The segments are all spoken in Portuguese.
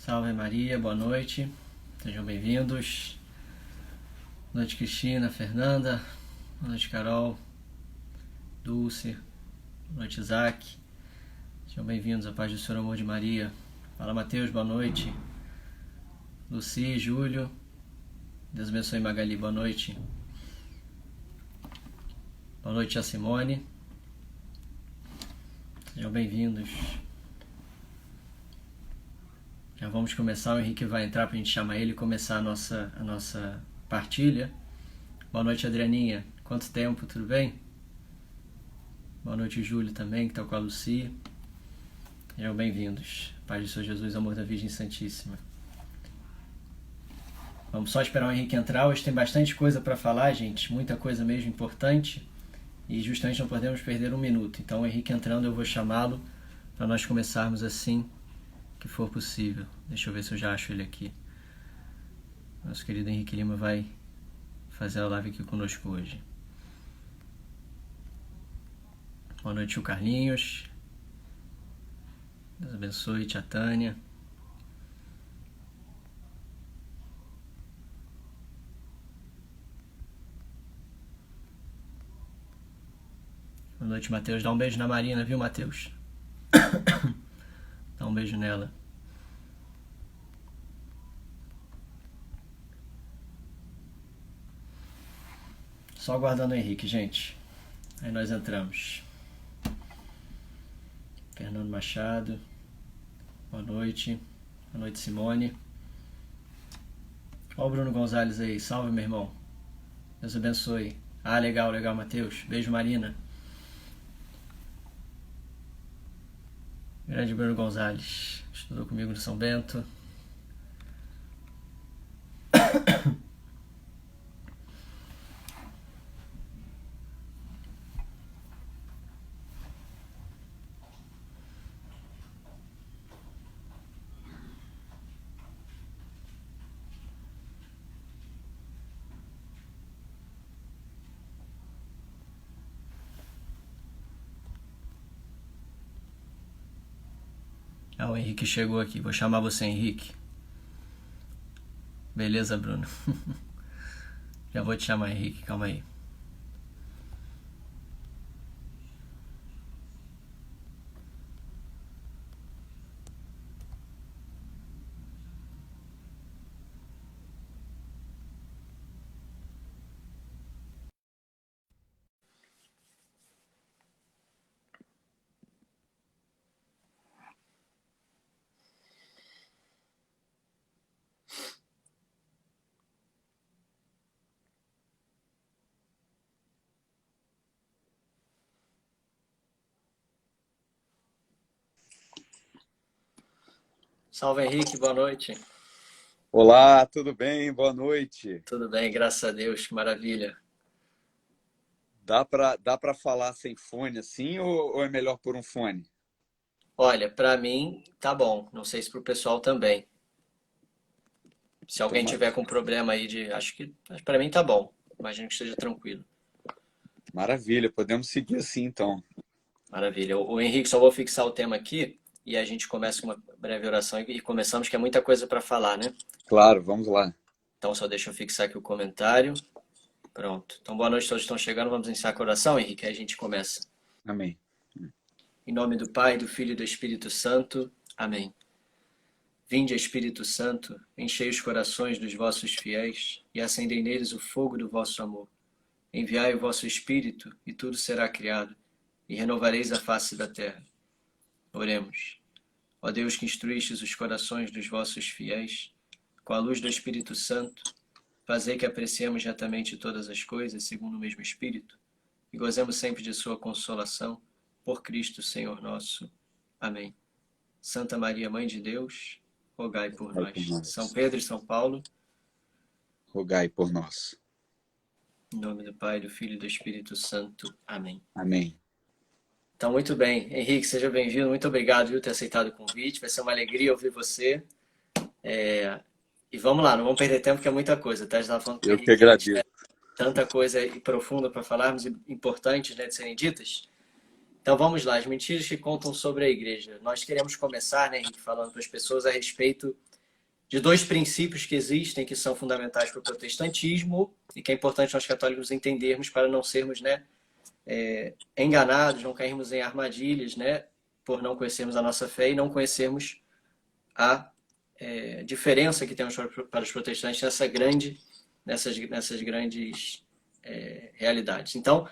Salve Maria, boa noite, sejam bem-vindos. Boa noite Cristina, Fernanda, boa noite Carol, Dulce, boa noite Isaac, sejam bem-vindos, a paz do Senhor, amor de Maria. Fala Mateus, boa noite. Luci, Júlio, Deus abençoe Magali, boa noite. Boa noite a Simone, sejam bem-vindos. Já vamos começar, o Henrique vai entrar para a gente chamar ele e começar a nossa partilha. Boa noite, Adrianinha. Quanto tempo, tudo bem? Boa noite, Júlio também, que está com a Lucy. Sejam bem-vindos. Paz do Senhor Jesus, amor da Virgem Santíssima. Vamos só esperar o Henrique entrar. Hoje tem bastante coisa para falar, gente. Muita coisa mesmo importante. E justamente não podemos perder um minuto. Então, o Henrique entrando, eu vou chamá-lo para nós começarmos assim que for possível. Deixa eu ver se eu já acho ele aqui. Nosso querido Henrique Lima vai fazer a live aqui conosco hoje. Boa noite, o Carlinhos. Deus abençoe, tia Tânia. Boa noite, Matheus. Dá um beijo na Marina, viu, Matheus? Dá um beijo nela. Só aguardando o Henrique, gente. Aí nós entramos. Fernando Machado. Boa noite. Boa noite, Simone. Olha o Bruno Gonzalez aí. Salve, meu irmão. Deus abençoe. Ah, legal, Matheus. Beijo, Marina. Grande Bruno Gonzalez. Estudou comigo no São Bento. Ah, o Henrique chegou aqui. Vou chamar você, Henrique. Beleza, Bruno? Já vou te chamar, Henrique. Calma aí. Salve, Henrique. Boa noite. Olá, tudo bem? Boa noite. Tudo bem, graças a Deus. Que maravilha. Dá para falar sem fone assim ou é melhor por um fone? Olha, pra mim tá bom. Não sei se pro pessoal também. Se Então, alguém tiver com problema aí de... Acho que pra mim tá bom. Imagino que esteja tranquilo. maravilha, podemos seguir assim então. Maravilha. O Henrique, só vou fixar o tema aqui e a gente começa com uma breve oração e começamos, que é muita coisa para falar, né? Claro, vamos lá. Então só deixa eu fixar aqui o comentário. Pronto. Então boa noite a todos que estão chegando. Vamos iniciar com a oração, Henrique, aí a gente começa. Amém. Em nome do Pai, do Filho e do Espírito Santo. Amém. Vinde, Espírito Santo, enchei os corações dos vossos fiéis e acendei neles o fogo do vosso amor. Enviai o vosso Espírito e tudo será criado e renovareis a face da terra. Oremos. Ó Deus, que instruístes os corações dos vossos fiéis, com a luz do Espírito Santo, fazei que apreciemos retamente todas as coisas segundo o mesmo Espírito e gozemos sempre de sua consolação, por Cristo Senhor nosso. Amém. Santa Maria, Mãe de Deus, rogai por Rogai por nós. nós. São Pedro e São Paulo, Rogai por nós. em nome do Pai, do Filho e do Espírito Santo. Amém. Amém. Então, muito bem. Henrique, seja bem-vindo. Muito obrigado por ter aceitado o convite. Vai ser uma alegria ouvir você. E vamos lá, não vamos perder tempo, que é muita coisa, tá? Já estava falando com o Eu que Henrique, a gente agradeço. tanta coisa e profunda para falarmos e importantes, né, de serem ditas. Então vamos lá, as mentiras que contam sobre a igreja. Nós queremos começar, né, Henrique, falando para as pessoas a respeito de dois princípios que existem, que são fundamentais para o protestantismo e que é importante nós católicos entendermos para não sermos, né, enganados, não cairmos em armadilhas, né, por não conhecermos a nossa fé e não conhecermos a diferença que temos para os protestantes nessas grandes realidades. Então,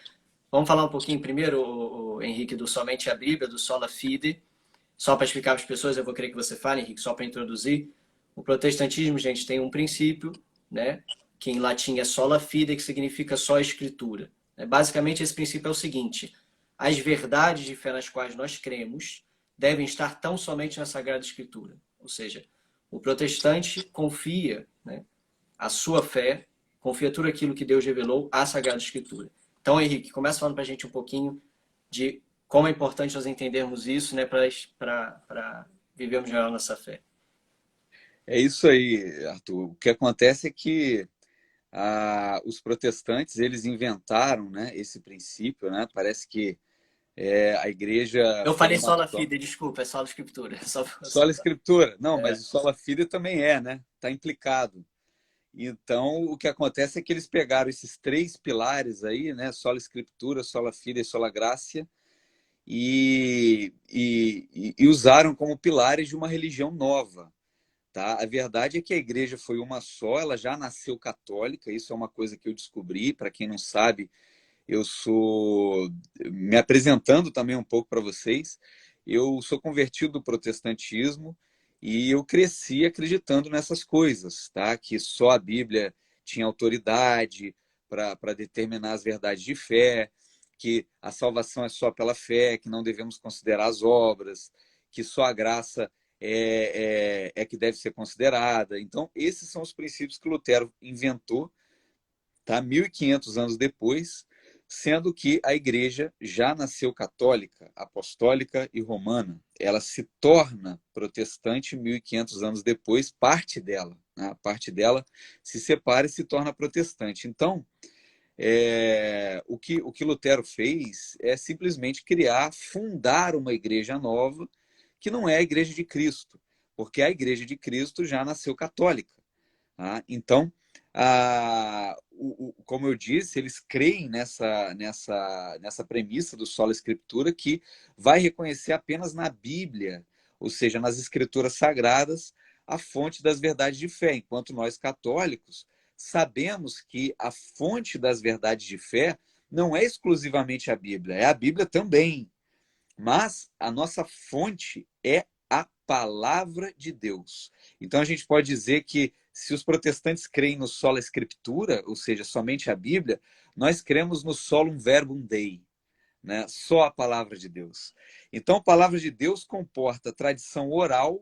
vamos falar um pouquinho primeiro, Henrique, do somente a Bíblia, do sola fide. Só para explicar para as pessoas, eu vou querer que você fale, Henrique, só para introduzir. O protestantismo, gente, tem um princípio, né, que em latim é sola fide, que significa só a escritura. Basicamente, esse princípio é o seguinte: as verdades de fé nas quais nós cremos devem estar tão somente na Sagrada Escritura. Ou seja, o protestante confia, né, a sua fé, confia tudo aquilo que Deus revelou à Sagrada Escritura. Então, Henrique, começa falando para a gente um pouquinho de como é importante nós entendermos isso, né, para vivermos melhor nossa fé. É isso aí, Arthur. O que acontece é que os protestantes, eles inventaram, né, esse princípio, né? Parece que a igreja Eu foi falei uma sola só. fide, desculpa, é sola escritura. Sola Escritura. Não, mas É. o sola fide também né? Está implicado. Então, o que acontece é que eles pegaram esses três pilares aí, né? Sola Escritura, sola fide e sola gratia, e usaram como pilares de uma religião nova. Tá? A verdade é que a igreja foi uma só, ela já nasceu católica, isso é uma coisa que eu descobri. Para quem não sabe, eu sou, me apresentando também um pouco para vocês, eu sou convertido do protestantismo e eu cresci acreditando nessas coisas, tá? Que só a Bíblia tinha autoridade para determinar as verdades de fé, que a salvação é só pela fé, que não devemos considerar as obras, que só a graça é que deve ser considerada. Então, esses são os princípios que Lutero inventou, tá? 1500 anos depois, sendo que a igreja já nasceu católica, apostólica e romana. Ela se torna protestante 1500 anos depois, parte dela, né? A parte dela se separa e se torna protestante. Então, o que Lutero fez é simplesmente fundar uma igreja nova, que não é a igreja de Cristo, porque a igreja de Cristo já nasceu católica. Tá? Então, como eu disse, eles creem nessa premissa do sola escritura, que vai reconhecer apenas na Bíblia, ou seja, nas escrituras sagradas, a fonte das verdades de fé, enquanto nós católicos sabemos que a fonte das verdades de fé não é exclusivamente a Bíblia, é a Bíblia também, mas a nossa fonte é a palavra de Deus. Então a gente pode dizer que se os protestantes creem no sola escritura, ou seja, somente a Bíblia, nós cremos no solum verbum Dei, né? Só a palavra de Deus. Então a palavra de Deus comporta tradição oral.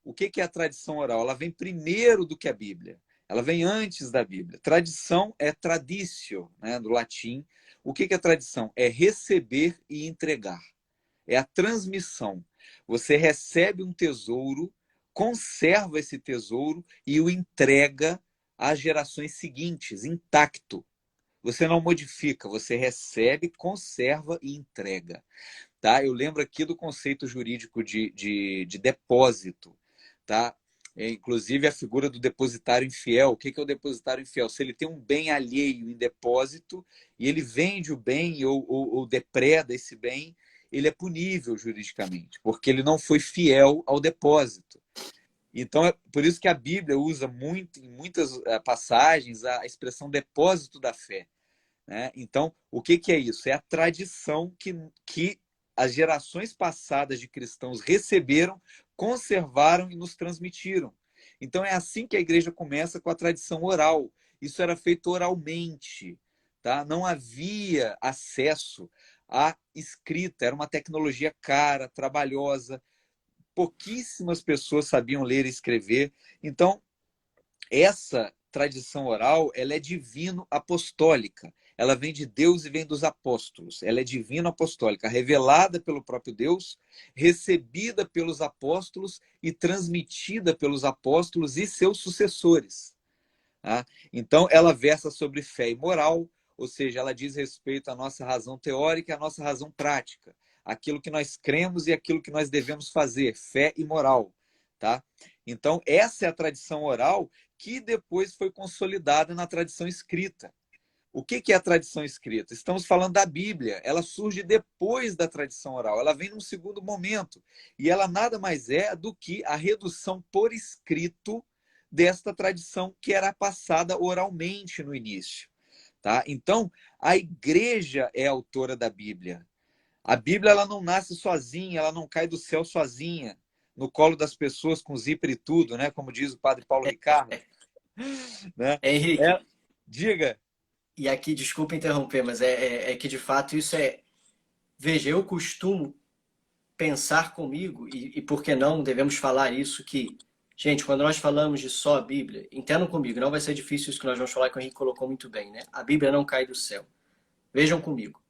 O que é a tradição oral? Ela vem primeiro do que a Bíblia. Ela vem antes da Bíblia. Tradição é traditio, né, do latim. O que é tradição? É receber e entregar. É a transmissão. Você recebe um tesouro, conserva esse tesouro e o entrega às gerações seguintes, intacto. Você não modifica, você recebe, conserva e entrega. Tá? Eu lembro aqui do conceito jurídico de depósito. Tá? Inclusive a figura do depositário infiel. O que é o depositário infiel? Se ele tem um bem alheio em depósito e ele vende o bem ou depreda esse bem, ele é punível juridicamente, porque ele não foi fiel ao depósito. Então, é por isso que a Bíblia usa muito, em muitas passagens, a expressão depósito da fé. Né? Então, o que é isso? É a tradição que as gerações passadas de cristãos receberam, conservaram e nos transmitiram. Então, é assim que a igreja começa, com a tradição oral. Isso era feito oralmente. Tá? Não havia acesso à escrita, era uma tecnologia cara, trabalhosa. Pouquíssimas pessoas sabiam ler e escrever. Então, essa tradição oral, ela é divino-apostólica. Ela vem de Deus e vem dos apóstolos. Ela é divino-apostólica, revelada pelo próprio Deus, recebida pelos apóstolos e transmitida pelos apóstolos e seus sucessores. Tá? Então, ela versa sobre fé e moral, ou seja, ela diz respeito à nossa razão teórica e à nossa razão prática. Aquilo que nós cremos e aquilo que nós devemos fazer, fé e moral. tá? Então, essa é a tradição oral que depois foi consolidada na tradição escrita. O que é a tradição escrita? Estamos falando da Bíblia. Ela surge depois da tradição oral. Ela vem num segundo momento. E ela nada mais é do que a redução por escrito desta tradição que era passada oralmente no início. Tá? Então, a igreja é a autora da Bíblia. A Bíblia ela não nasce sozinha, ela não cai do céu sozinha, no colo das pessoas com zíper e tudo, né? Como diz o padre Paulo Ricardo. Né? Henrique, Diga. e aqui, desculpa interromper, mas é que de fato isso é. Veja, eu costumo pensar comigo, e por que não devemos falar isso, que, gente, quando nós falamos de só a Bíblia, entendam comigo, não vai ser difícil isso que nós vamos falar, que o Henrique colocou muito bem, né? A Bíblia não cai do céu. Vejam comigo.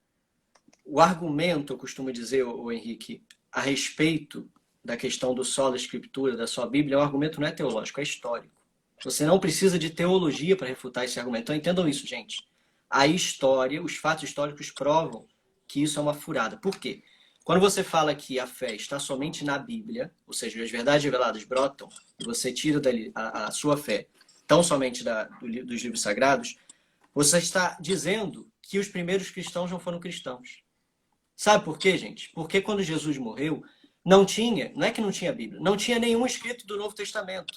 O argumento, eu costumo dizer, o Henrique, a respeito da questão do sola escritura, da sua Bíblia, é um argumento não é teológico, é histórico. Você não precisa de teologia para refutar esse argumento. Então entendam isso, gente. A história, os fatos históricos provam que isso é uma furada. Por quê? Quando você fala que a fé está somente na Bíblia, ou seja, as verdades reveladas brotam, e você tira dali a sua fé tão somente dos livros sagrados, você está dizendo que os primeiros cristãos não foram cristãos. Sabe por quê, gente? Porque quando Jesus morreu, não é que não tinha Bíblia, não tinha nenhum escrito do Novo Testamento.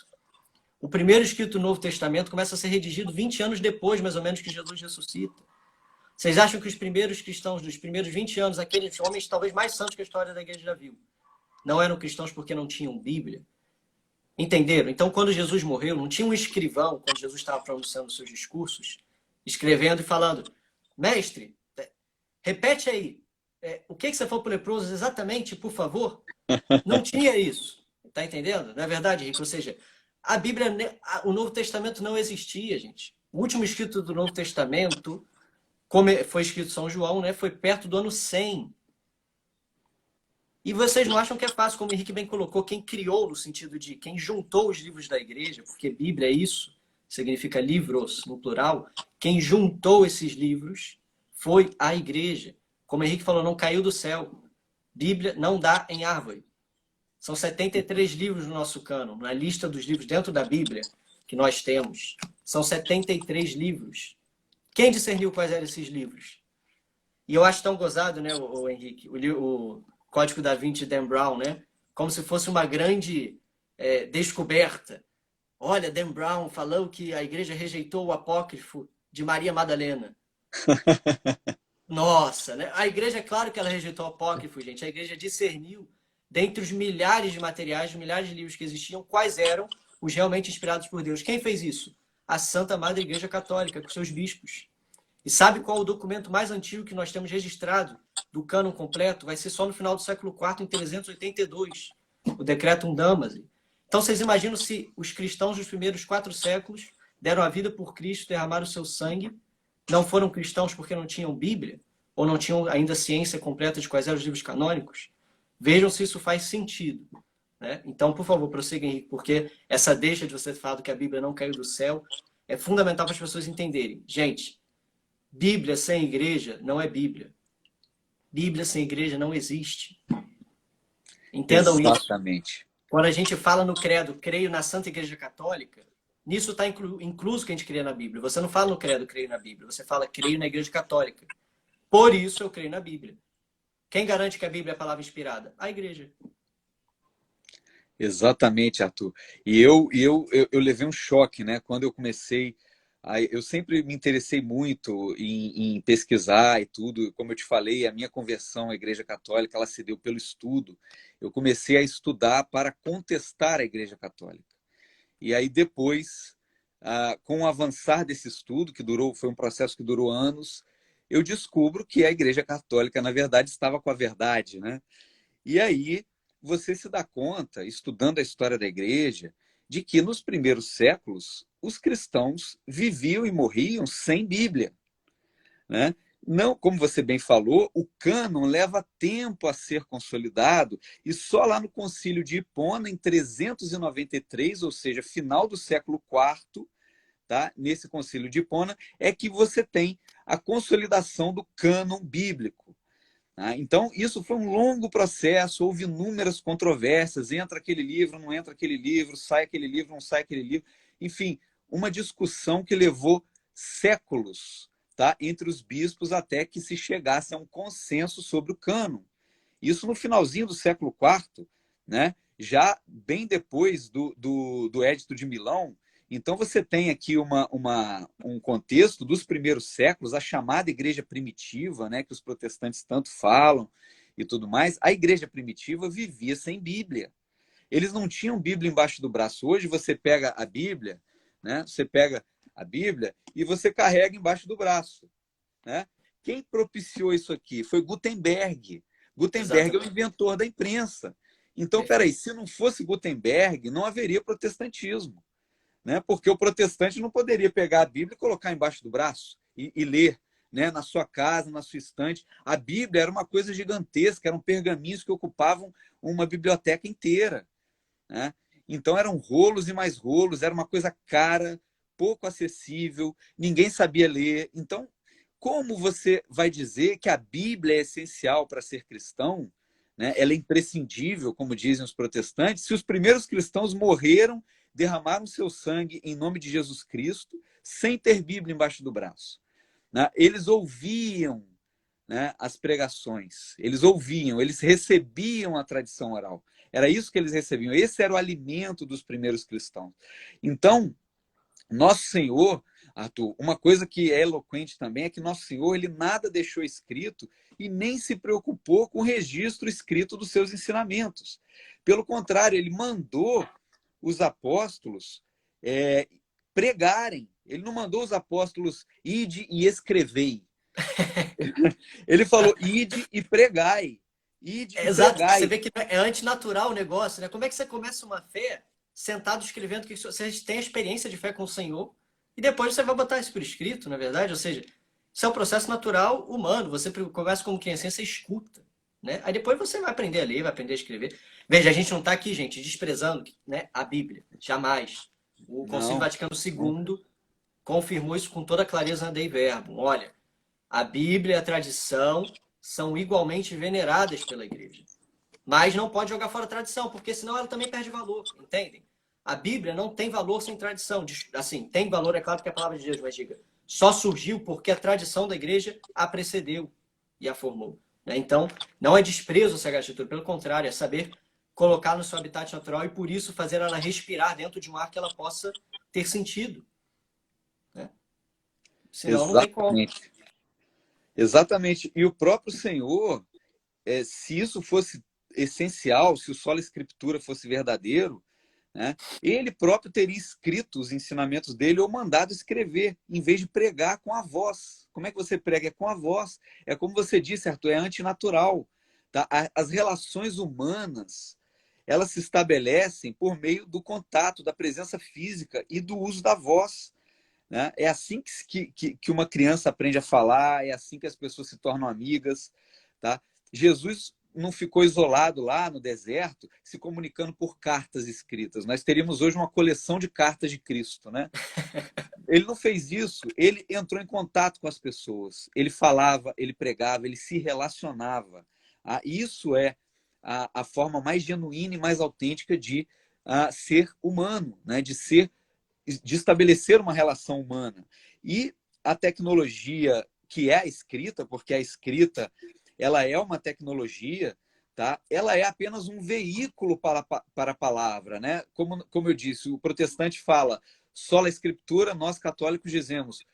O primeiro escrito do Novo Testamento começa a ser redigido 20 anos depois, mais ou menos, que Jesus ressuscita. Vocês acham que os primeiros cristãos dos primeiros 20 anos, aqueles homens talvez mais santos que a história da igreja já viu, não eram cristãos porque não tinham Bíblia? Entenderam? Então, quando Jesus morreu, não tinha um escrivão, quando Jesus estava pronunciando seus discursos, escrevendo e falando: mestre, repete aí, o que você falou para o leproso exatamente, por favor? Não tinha isso. Tá entendendo? Não é verdade, Henrique? Ou seja, a Bíblia, o Novo Testamento não existia, gente. O último escrito do Novo Testamento, como foi escrito São João, né, foi perto do ano 100. E vocês não acham que é fácil, como o Henrique bem colocou, quem criou, no sentido de quem juntou os livros da igreja, porque Bíblia é isso, significa livros, no plural, quem juntou esses livros foi a igreja. Como o Henrique falou, não caiu do céu. Bíblia não dá em árvore. São 73 livros no nosso cânon. Na lista dos livros dentro da Bíblia que nós temos, são 73 livros. Quem discerniu quais eram esses livros? E eu acho tão gozado, né, o Henrique, o Código da Vinci de Dan Brown, né? Como se fosse uma grande descoberta. Olha, Dan Brown falou que a igreja rejeitou o apócrifo de Maria Madalena. Nossa, né? A igreja, claro que ela rejeitou o apócrifo, gente. A igreja discerniu, dentre os milhares de materiais, milhares de livros que existiam, quais eram os realmente inspirados por Deus. Quem fez isso? A Santa Madre Igreja Católica, com seus bispos. E sabe qual é o documento mais antigo que nós temos registrado do cânon completo? Vai ser só no final do século IV, em 382, o Decretum Damazi. Então, vocês imaginam se os cristãos dos primeiros 4 séculos deram a vida por Cristo, derramaram o seu sangue, não foram cristãos porque não tinham Bíblia, ou não tinham ainda ciência completa de quais eram os livros canônicos? Vejam se isso faz sentido. Né? Então, por favor, prossiga, Henrique, porque essa deixa de você falar que a Bíblia não caiu do céu é fundamental para as pessoas entenderem. Gente, Bíblia sem igreja não é Bíblia. Bíblia sem igreja não existe. Entendam isso. Exatamente. Quando a gente fala no credo, creio na Santa Igreja Católica, nisso está incluso que a gente crê na Bíblia. Você não fala no credo, creio na Bíblia. Você fala, creio na Igreja Católica. Por isso eu creio na Bíblia. Quem garante que a Bíblia é a palavra inspirada? A igreja. Exatamente, Arthur. E eu levei um choque, né? Quando eu comecei, eu sempre me interessei muito em pesquisar e tudo. Como eu te falei, a minha conversão à Igreja Católica, ela se deu pelo estudo. Eu comecei a estudar para contestar a Igreja Católica. E aí depois, com o avançar desse estudo, foi um processo que durou anos, eu descubro que a Igreja Católica, na verdade, estava com a verdade, né? E aí você se dá conta, estudando a história da igreja, de que nos primeiros séculos os cristãos viviam e morriam sem Bíblia. Né? Não, como você bem falou, o cânon leva tempo a ser consolidado e só lá no Concílio de Hipona, em 393, ou seja, final do século IV, tá? Nesse Concílio de Hipona, é que você tem a consolidação do cânon bíblico. Tá? Então, isso foi um longo processo, houve inúmeras controvérsias, entra aquele livro, não entra aquele livro, sai aquele livro, não sai aquele livro. Enfim, uma discussão que levou séculos, tá, entre os bispos até que se chegasse a um consenso sobre o cânon. Isso no finalzinho do século IV, né? Já bem depois do Édito de Milão. Então você tem aqui um contexto dos primeiros séculos, a chamada igreja primitiva, né, que os protestantes tanto falam e tudo mais. A igreja primitiva vivia sem Bíblia. Eles não tinham Bíblia embaixo do braço. Hoje você pega a Bíblia, né? Você pega a Bíblia e você carrega embaixo do braço, né? Quem propiciou isso aqui foi Gutenberg. Gutenberg é o Exatamente. inventor da imprensa. Então, peraí, Perfeito. se não fosse Gutenberg, não haveria protestantismo, né? Porque o protestante não poderia pegar a Bíblia e colocar embaixo do braço e ler, né? Na sua casa, na sua estante. A Bíblia era uma coisa gigantesca, eram pergaminhos que ocupavam uma biblioteca inteira, né? Então eram rolos e mais rolos, era uma coisa cara, pouco acessível, ninguém sabia ler. Então, como você vai dizer que a Bíblia é essencial para ser cristão, né? Ela é imprescindível, como dizem os protestantes, se os primeiros cristãos morreram, derramaram seu sangue em nome de Jesus Cristo, sem ter Bíblia embaixo do braço, né? Eles ouviam, né, as pregações, eles recebiam a tradição oral. Era isso que eles recebiam. Esse era o alimento dos primeiros cristãos. Então, nosso Senhor, Arthur, uma coisa que é eloquente também é que Nosso Senhor, ele nada deixou escrito e nem se preocupou com o registro escrito dos seus ensinamentos. Pelo contrário, ele mandou os apóstolos pregarem. Ele não mandou os apóstolos ide e escrevei. Ele falou ide e pregai. Ide e Exato, você pregai. vê que é antinatural o negócio, né? Como é que você começa uma fé sentado escrevendo que você tem a experiência de fé com o Senhor e depois você vai botar isso por escrito, na verdade? Ou seja, isso é um processo natural humano. Você começa como criança, você escuta, né? Aí depois você vai aprender a ler, vai aprender a escrever. Veja, a gente não está aqui, gente, desprezando, né, a Bíblia. Jamais. O Concílio Não, Vaticano nunca. II confirmou isso com toda a clareza na Dei Verbum. Olha, a Bíblia e a tradição são igualmente veneradas pela igreja. Mas não pode jogar fora a tradição, porque senão ela também perde valor, entendem? A Bíblia não tem valor sem tradição. Assim, tem valor, é claro, porque é a palavra de Deus, mas diga, só surgiu porque a tradição da igreja a precedeu e a formou. Né? Então, não é desprezo a Sagrada Escritura, pelo contrário, é saber colocar no seu habitat natural e, por isso, fazer ela respirar dentro de um ar que ela possa ter sentido. Né? Senão, não tem como. Exatamente. Exatamente. E o próprio Senhor, se isso fosse essencial, se o sola escritura fosse verdadeiro, né, ele próprio teria escrito os ensinamentos dele ou mandado escrever, em vez de pregar com a voz. Como é que você prega? É com a voz. É como você disse, Arthur, é antinatural. Tá? As relações humanas, elas se estabelecem por meio do contato, da presença física e do uso da voz. Né? É assim que uma criança aprende a falar, é assim que as pessoas se tornam amigas. Tá? Jesus não ficou isolado lá no deserto, se comunicando por cartas escritas. Nós teríamos hoje uma coleção de cartas de Cristo. Né? Ele não fez isso, ele entrou em contato com as pessoas, ele falava, ele pregava, ele se relacionava. Isso é a forma mais genuína e mais autêntica de ser humano, né? De estabelecer uma relação humana. E a tecnologia que é a escrita, porque a escrita ela é uma tecnologia, tá? Ela é apenas um veículo para a palavra. Né? Como eu disse, o protestante fala sola escritura, nós católicos dizemos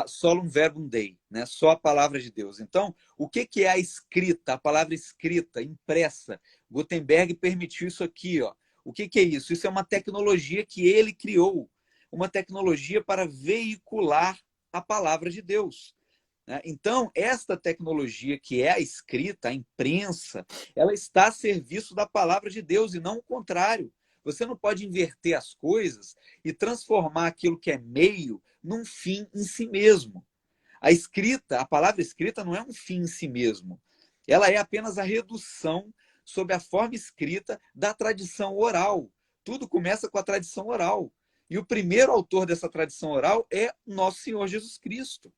solum verbum Dei, né? Só a palavra de Deus. Então, o que é a escrita, a palavra escrita, impressa? Gutenberg permitiu isso aqui. Ó. O que é isso? Isso é uma tecnologia que ele criou, uma tecnologia para veicular a palavra de Deus. Né? Então, esta tecnologia que é a escrita, a imprensa, ela está a serviço da palavra de Deus e não o contrário. Você não pode inverter as coisas e transformar aquilo que é meio num fim em si mesmo. A escrita, a palavra escrita não é um fim em si mesmo. Ela é apenas a redução sob a forma escrita da tradição oral. Tudo começa com a tradição oral. E o primeiro autor dessa tradição oral é nosso Senhor Jesus Cristo.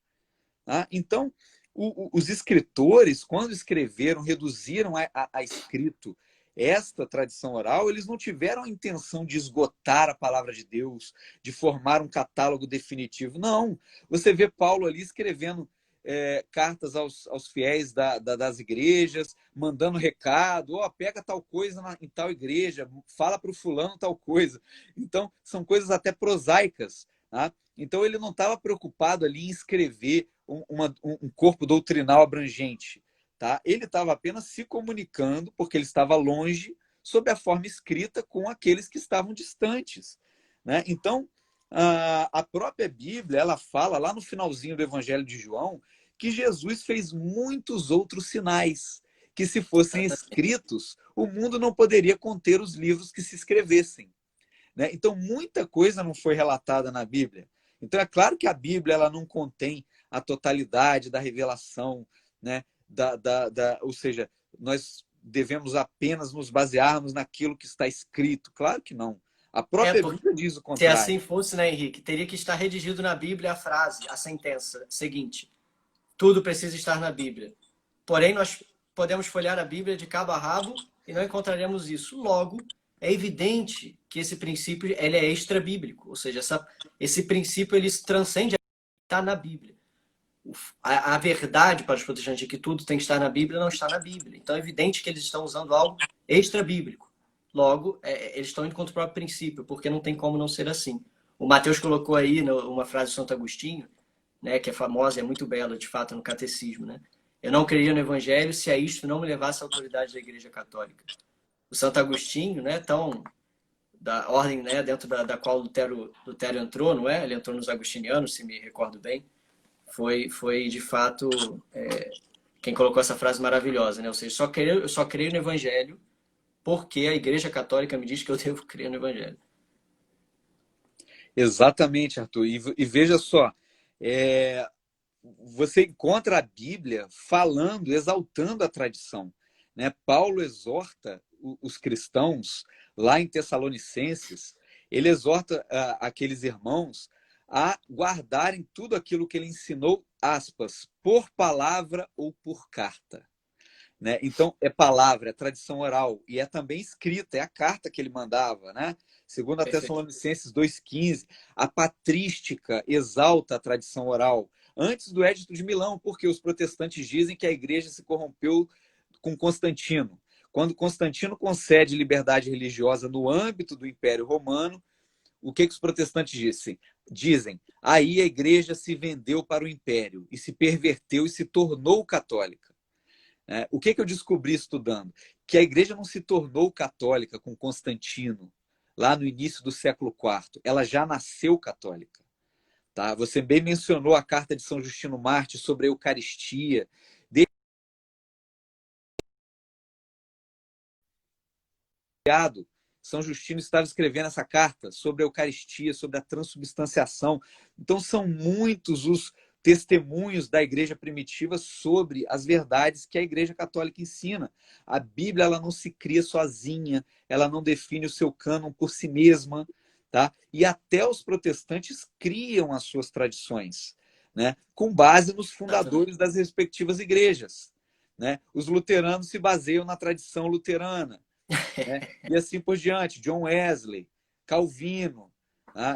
Tá? Então, Os escritores, quando escreveram, reduziram a escrito esta tradição oral, eles não tiveram a intenção de esgotar a palavra de Deus, de formar um catálogo definitivo. Não. Você vê Paulo ali escrevendo cartas aos fiéis das igrejas, mandando recado, pega tal coisa em tal igreja, fala para o fulano tal coisa. Então, são coisas até prosaicas. Tá? Então, ele não estava preocupado ali em escrever um corpo doutrinal abrangente. Tá? Ele estava apenas se comunicando, porque ele estava longe, sob a forma escrita, com aqueles que estavam distantes. Né? Então, a própria Bíblia, ela fala lá no finalzinho do Evangelho de João, que Jesus fez muitos outros sinais, que se fossem escritos, o mundo não poderia conter os livros que se escrevessem. Né? Então, muita coisa não foi relatada na Bíblia. Então, é claro que a Bíblia ela não contém a totalidade da revelação, né? Ou seja, nós devemos apenas nos basearmos naquilo que está escrito. Claro que não. A própria Porque Bíblia diz o se contrário. assim fosse, né, Henrique, teria que estar redigido na Bíblia a frase, a sentença seguinte: tudo precisa estar na Bíblia. Porém, nós podemos folhear a Bíblia de cabo a rabo e não encontraremos isso. Logo, é evidente que esse princípio ele é extra-bíblico, ou seja, esse princípio ele transcende está na Bíblia. A verdade para os protestantes é que tudo tem que estar na Bíblia, não está na Bíblia. Então é evidente que eles estão usando algo extra-bíblico. Logo, eles estão indo contra o próprio princípio, porque não tem como não ser assim. O Mateus colocou aí uma frase de Santo Agostinho, né, que é famosa e é muito bela, de fato, no Catecismo. Né? Eu não creria no Evangelho se a isto não me levasse à autoridade da Igreja Católica. O Santo Agostinho, né, tão da ordem, né, dentro da qual Lutero entrou, não é? Ele entrou nos agostinianos, se me recordo bem. Foi de fato quem colocou essa frase maravilhosa, né? Ou seja, eu só creio no Evangelho porque a Igreja Católica me diz que eu devo crer no Evangelho. Exatamente, Arthur. E veja só, você encontra a Bíblia falando, exaltando a tradição. Né? Paulo exorta os cristãos lá em Tessalonicenses, ele exorta aqueles irmãos a guardarem tudo aquilo que ele ensinou, aspas, por palavra ou por carta. Né? Então, é palavra, é tradição oral, e é também escrita, é a carta que ele mandava. Né? Segundo a Tessalonicenses 2,15, a patrística exalta a tradição oral, antes do Édito de Milão, porque os protestantes dizem que a igreja se corrompeu com Constantino. Quando Constantino concede liberdade religiosa no âmbito do Império Romano, o que os protestantes dizem? Aí a igreja se vendeu para o império e se perverteu e se tornou católica. O que eu descobri estudando? Que a igreja não se tornou católica com Constantino, lá no início do século IV. Ela já nasceu católica. Tá? Você bem mencionou a carta de São Justino Mártir sobre a Eucaristia. São Justino estava escrevendo essa carta sobre a Eucaristia, sobre a transubstanciação. Então, são muitos os testemunhos da igreja primitiva sobre as verdades que a igreja católica ensina. A Bíblia ela não se cria sozinha, ela não define o seu cânon por si mesma. Tá? E até os protestantes criam as suas tradições, né? Com base nos fundadores das respectivas igrejas. Né? Os luteranos se baseiam na tradição luterana. Né? E assim por diante, John Wesley, Calvino,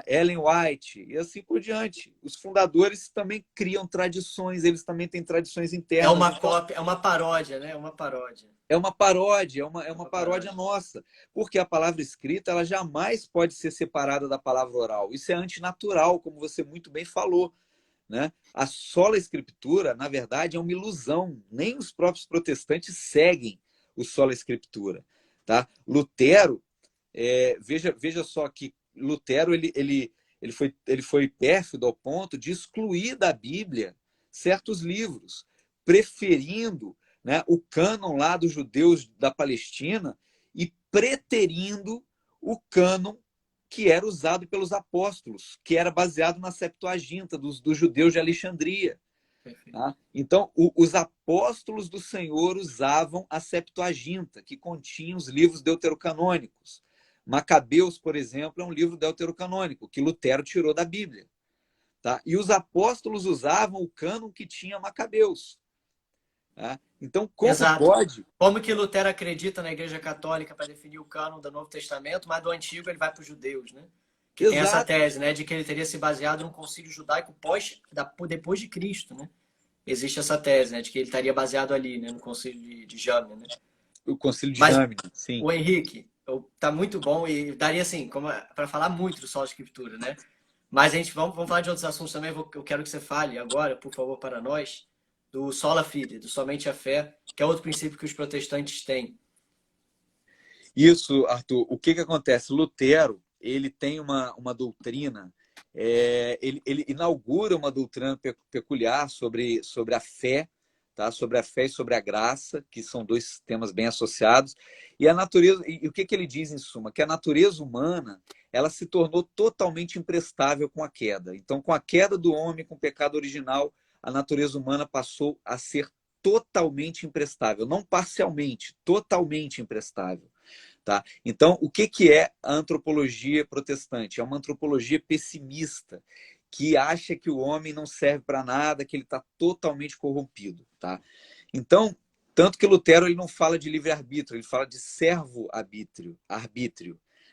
Ellen White, e assim por diante. Os fundadores também criam tradições, eles também têm tradições internas. É uma cópia, é uma paródia, né? É uma paródia. É uma paródia, é uma paródia nossa, porque a palavra escrita ela jamais pode ser separada da palavra oral. Isso é antinatural, como você muito bem falou. Né? A sola escritura, na verdade, é uma ilusão. Nem os próprios protestantes seguem o sola escritura. Tá? Lutero, veja só que Lutero ele foi pérfido ao ponto de excluir da Bíblia certos livros, preferindo, né, o cânon lá dos judeus da Palestina e preterindo o cânon que era usado pelos apóstolos, que era baseado na Septuaginta dos judeus de Alexandria. Tá? Então, os apóstolos do Senhor usavam a Septuaginta, que continha os livros deuterocanônicos. Macabeus, por exemplo, é um livro deuterocanônico, que Lutero tirou da Bíblia. Tá? E os apóstolos usavam o cânon que tinha Macabeus. Tá? Então, como Exato. pode? Como que Lutero acredita na Igreja Católica para definir o cânon do Novo Testamento, mas do Antigo ele vai para os judeus, né? Que tem essa Exato. tese, né, de que ele teria se baseado num concílio judaico depois de Cristo, né? Existe essa tese, né, de que ele estaria baseado ali, né, no concílio de Jamnia, né? O Concílio de Mas Jamnia, sim. o Henrique, tá muito bom e daria assim, como para falar muito do Sola Escritura, né? Mas a gente vamos falar de outros assuntos também. Eu quero que você fale agora, por favor, para nós, do sola fide, do somente a fé, que é outro princípio que os protestantes têm. Isso, Arthur. O que acontece? Lutero, ele tem uma doutrina, ele inaugura uma doutrina peculiar sobre a fé, tá? Sobre a fé e sobre a graça, que são dois temas bem associados. E a natureza, e o que ele diz em suma? Que a natureza humana, ela se tornou totalmente imprestável com a queda. Então, com a queda do homem, com o pecado original, a natureza humana passou a ser totalmente imprestável, não parcialmente, totalmente imprestável. Tá? Então, o que é a antropologia protestante? É uma antropologia pessimista, que acha que o homem não serve para nada, que ele está totalmente corrompido. Tá? Então, tanto que Lutero ele não fala de livre-arbítrio, ele fala de servo-arbítrio.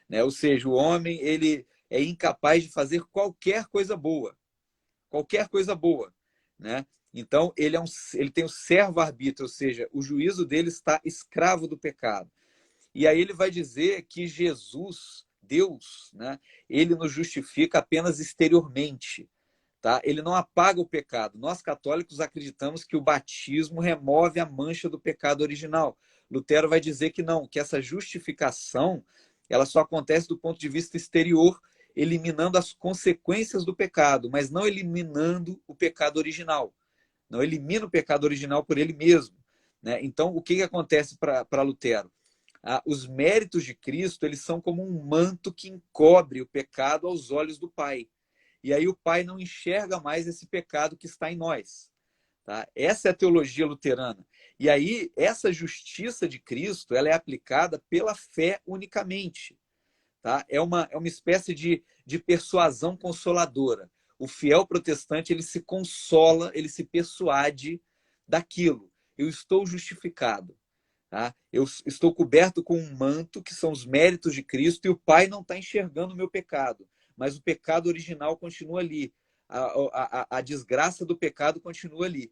Né? Ou seja, o homem ele é incapaz de fazer qualquer coisa boa. Qualquer coisa boa. Né? Então, ele tem o servo-arbítrio, ou seja, o juízo dele está escravo do pecado. E aí ele vai dizer que Jesus, Deus, né, ele nos justifica apenas exteriormente. Tá? Ele não apaga o pecado. Nós católicos acreditamos que o batismo remove a mancha do pecado original. Lutero vai dizer que não, que essa justificação ela só acontece do ponto de vista exterior, eliminando as consequências do pecado, mas não eliminando o pecado original. Não elimina o pecado original por ele mesmo. Né? Então, o que acontece para Lutero? Os méritos de Cristo eles são como um manto que encobre o pecado aos olhos do Pai. E aí o Pai não enxerga mais esse pecado que está em nós. Tá? Essa é a teologia luterana. E aí essa justiça de Cristo ela é aplicada pela fé unicamente. Tá? É uma espécie de persuasão consoladora. O fiel protestante ele se consola, ele se persuade daquilo. Eu estou justificado. Tá? Eu estou coberto com um manto, que são os méritos de Cristo, e o Pai não está enxergando o meu pecado, mas o pecado original continua ali. A desgraça do pecado continua ali.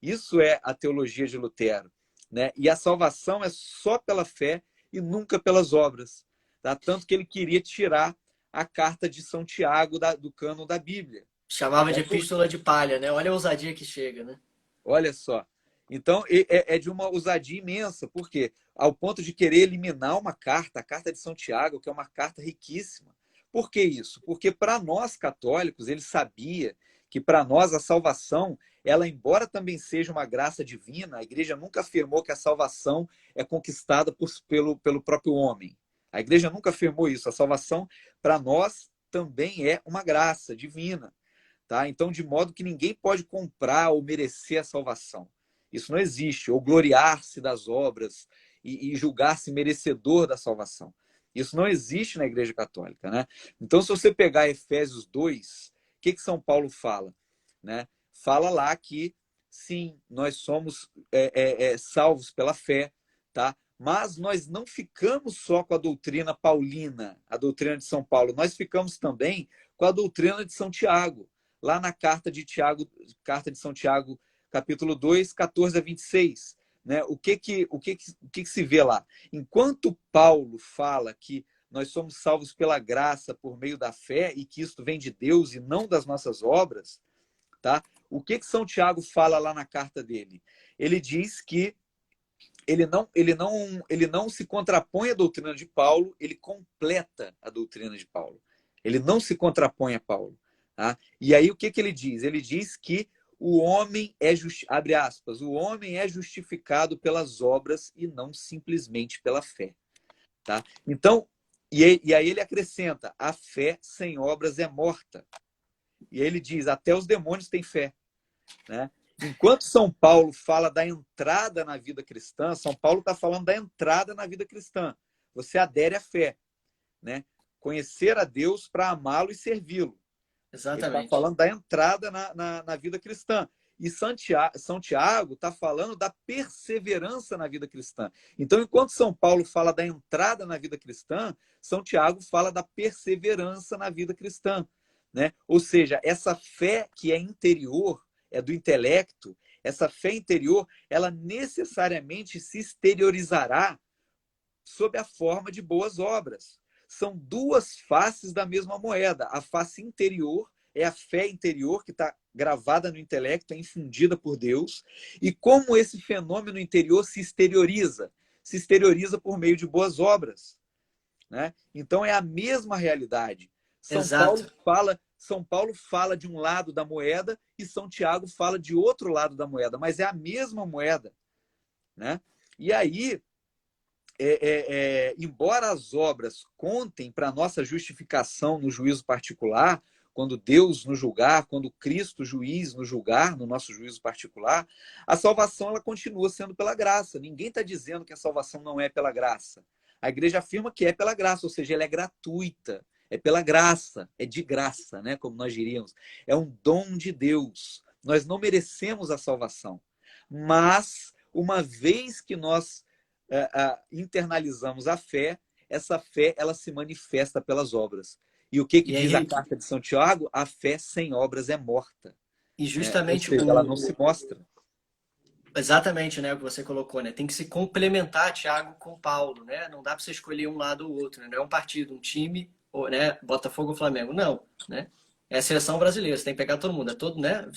Isso é a teologia de Lutero. Né? E a salvação é só pela fé e nunca pelas obras. Tá? Tanto que ele queria tirar a carta de São Tiago do cânon da Bíblia. Chamava de Né? epístola de palha, né? Olha a ousadia que chega, né? Olha só. Então, é de uma ousadia imensa, porque ao ponto de querer eliminar uma carta, a carta de São Tiago, que é uma carta riquíssima. Por que isso? Porque para nós católicos, ele sabia que para nós a salvação, ela embora também seja uma graça divina, a igreja nunca afirmou que a salvação é conquistada pelo próprio homem. A igreja nunca afirmou isso. A salvação, para nós, também é uma graça divina. Tá? Então, de modo que ninguém pode comprar ou merecer a salvação. Isso não existe. Ou gloriar-se das obras e julgar-se merecedor da salvação. Isso não existe na Igreja Católica. Né? Então, se você pegar Efésios 2, o que São Paulo fala? Né? Fala lá que, sim, nós somos salvos pela fé, tá? Mas nós não ficamos só com a doutrina paulina, a doutrina de São Paulo, nós ficamos também com a doutrina de São Tiago, lá na carta de São Tiago, capítulo 2, 14 a 26. Né? O que se vê lá? Enquanto Paulo fala que nós somos salvos pela graça por meio da fé e que isto vem de Deus e não das nossas obras, tá? O que São Tiago fala lá na carta dele? Ele diz que ele não se contrapõe à doutrina de Paulo, ele completa a doutrina de Paulo. Ele não se contrapõe a Paulo. Tá? E aí o que ele diz? Ele diz que o homem abre aspas, o homem é justificado pelas obras e não simplesmente pela fé. Tá? Então, e aí ele acrescenta, a fé sem obras é morta. E aí ele diz, até os demônios têm fé. Né? Enquanto São Paulo fala da entrada na vida cristã, São Paulo está falando da entrada na vida cristã. Você adere à fé. Né? Conhecer a Deus para amá-lo e servi-lo. Ele está Exatamente. falando da entrada na vida cristã. E São Tiago está falando da perseverança na vida cristã. Então, enquanto São Paulo fala da entrada na vida cristã, São Tiago fala da perseverança na vida cristã, né? Ou seja, essa fé que é interior, é do intelecto, essa fé interior, ela necessariamente se exteriorizará sob a forma de boas obras. São duas faces da mesma moeda. A face interior é a fé interior que está gravada no intelecto, é infundida por Deus. E como esse fenômeno interior se exterioriza? Se exterioriza por meio de boas obras, né? Então é a mesma realidade. Exato. São Paulo fala de um lado da moeda e São Tiago fala de outro lado da moeda, mas é a mesma moeda, né? E aí, embora as obras contem para a nossa justificação no juízo particular, quando Deus nos julgar, quando Cristo, juiz, nos julgar no nosso juízo particular, a salvação ela continua sendo pela graça. Ninguém está dizendo que a salvação não é pela graça. A igreja afirma que é pela graça, ou seja, ela é gratuita, é pela graça, é de graça, né? Como nós diríamos. É um dom de Deus. Nós não merecemos a salvação. Mas, uma vez que nós internalizamos a fé, essa fé ela se manifesta pelas obras. E o que diz a carta de São Tiago? A fé sem obras é morta. E justamente ou seja, ela não se mostra. Exatamente, né, o que você colocou, né? Tem que se complementar Tiago com Paulo, né? Não dá para você escolher um lado ou outro, né? Não é um partido, um time, ou, né, Botafogo ou Flamengo, não, né? É a seleção brasileira, você tem que pegar todo mundo, é todo, né?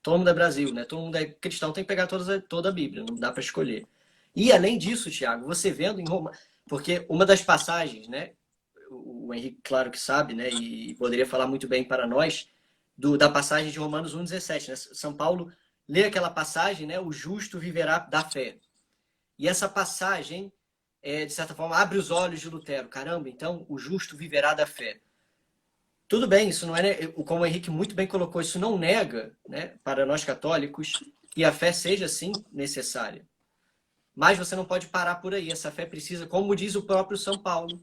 Todo mundo é Brasil, né? Todo mundo é cristão, tem que pegar toda a Bíblia, não dá para escolher. E além disso, Tiago, você vendo em Roma, porque uma das passagens, né? O Henrique, claro que sabe, né? E poderia falar muito bem para nós, da passagem de Romanos 1,17, né? São Paulo lê aquela passagem, né? O justo viverá da fé. E essa passagem, de certa forma, abre os olhos de Lutero. Caramba, então o justo viverá da fé. Tudo bem, isso não é, como o Henrique muito bem colocou, isso não nega, né, para nós católicos que a fé seja, sim, necessária. Mas você não pode parar por aí. Essa fé precisa, como diz o próprio São Paulo,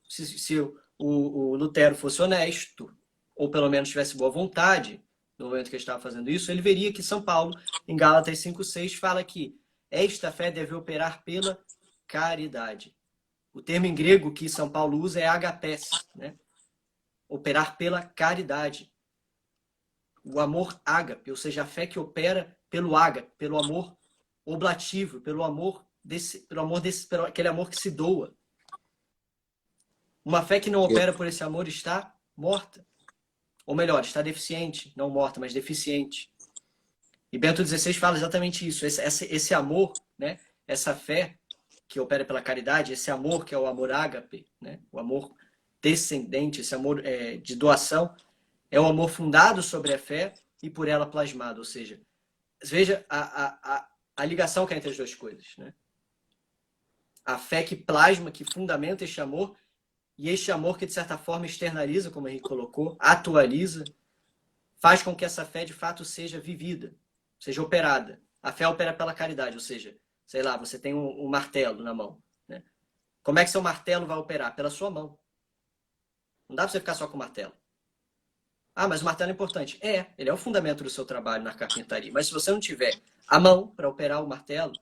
se o Lutero fosse honesto, ou pelo menos tivesse boa vontade, no momento que ele estava fazendo isso, ele veria que São Paulo, em Gálatas 5,6, fala que esta fé deve operar pela caridade. O termo em grego que São Paulo usa é agapés, né? Operar pela caridade. O amor ágape, ou seja, a fé que opera pelo ágape, pelo amor oblativo, pelo amor aquele amor que se doa. Uma fé que não opera por esse amor está morta. Ou melhor, está deficiente, não morta, mas deficiente. E Bento XVI fala exatamente isso. Esse amor, né? Essa fé que opera pela caridade, esse amor que é o amor ágape, né? O amor descendente, esse amor de doação, é um amor fundado sobre a fé e por ela plasmado. Ou seja, veja a ligação que há entre as duas coisas, né? A fé que plasma, que fundamenta este amor, e este amor que, de certa forma, externaliza, como a gente colocou, atualiza, faz com que essa fé, de fato, seja vivida, seja operada. A fé opera pela caridade, ou seja, sei lá, você tem um martelo na mão, né? Como é que seu martelo vai operar? Pela sua mão. Não dá para você ficar só com o martelo. Ah, mas o martelo é importante. Ele é o fundamento do seu trabalho na carpintaria. Mas se você não tiver a mão para operar o martelo,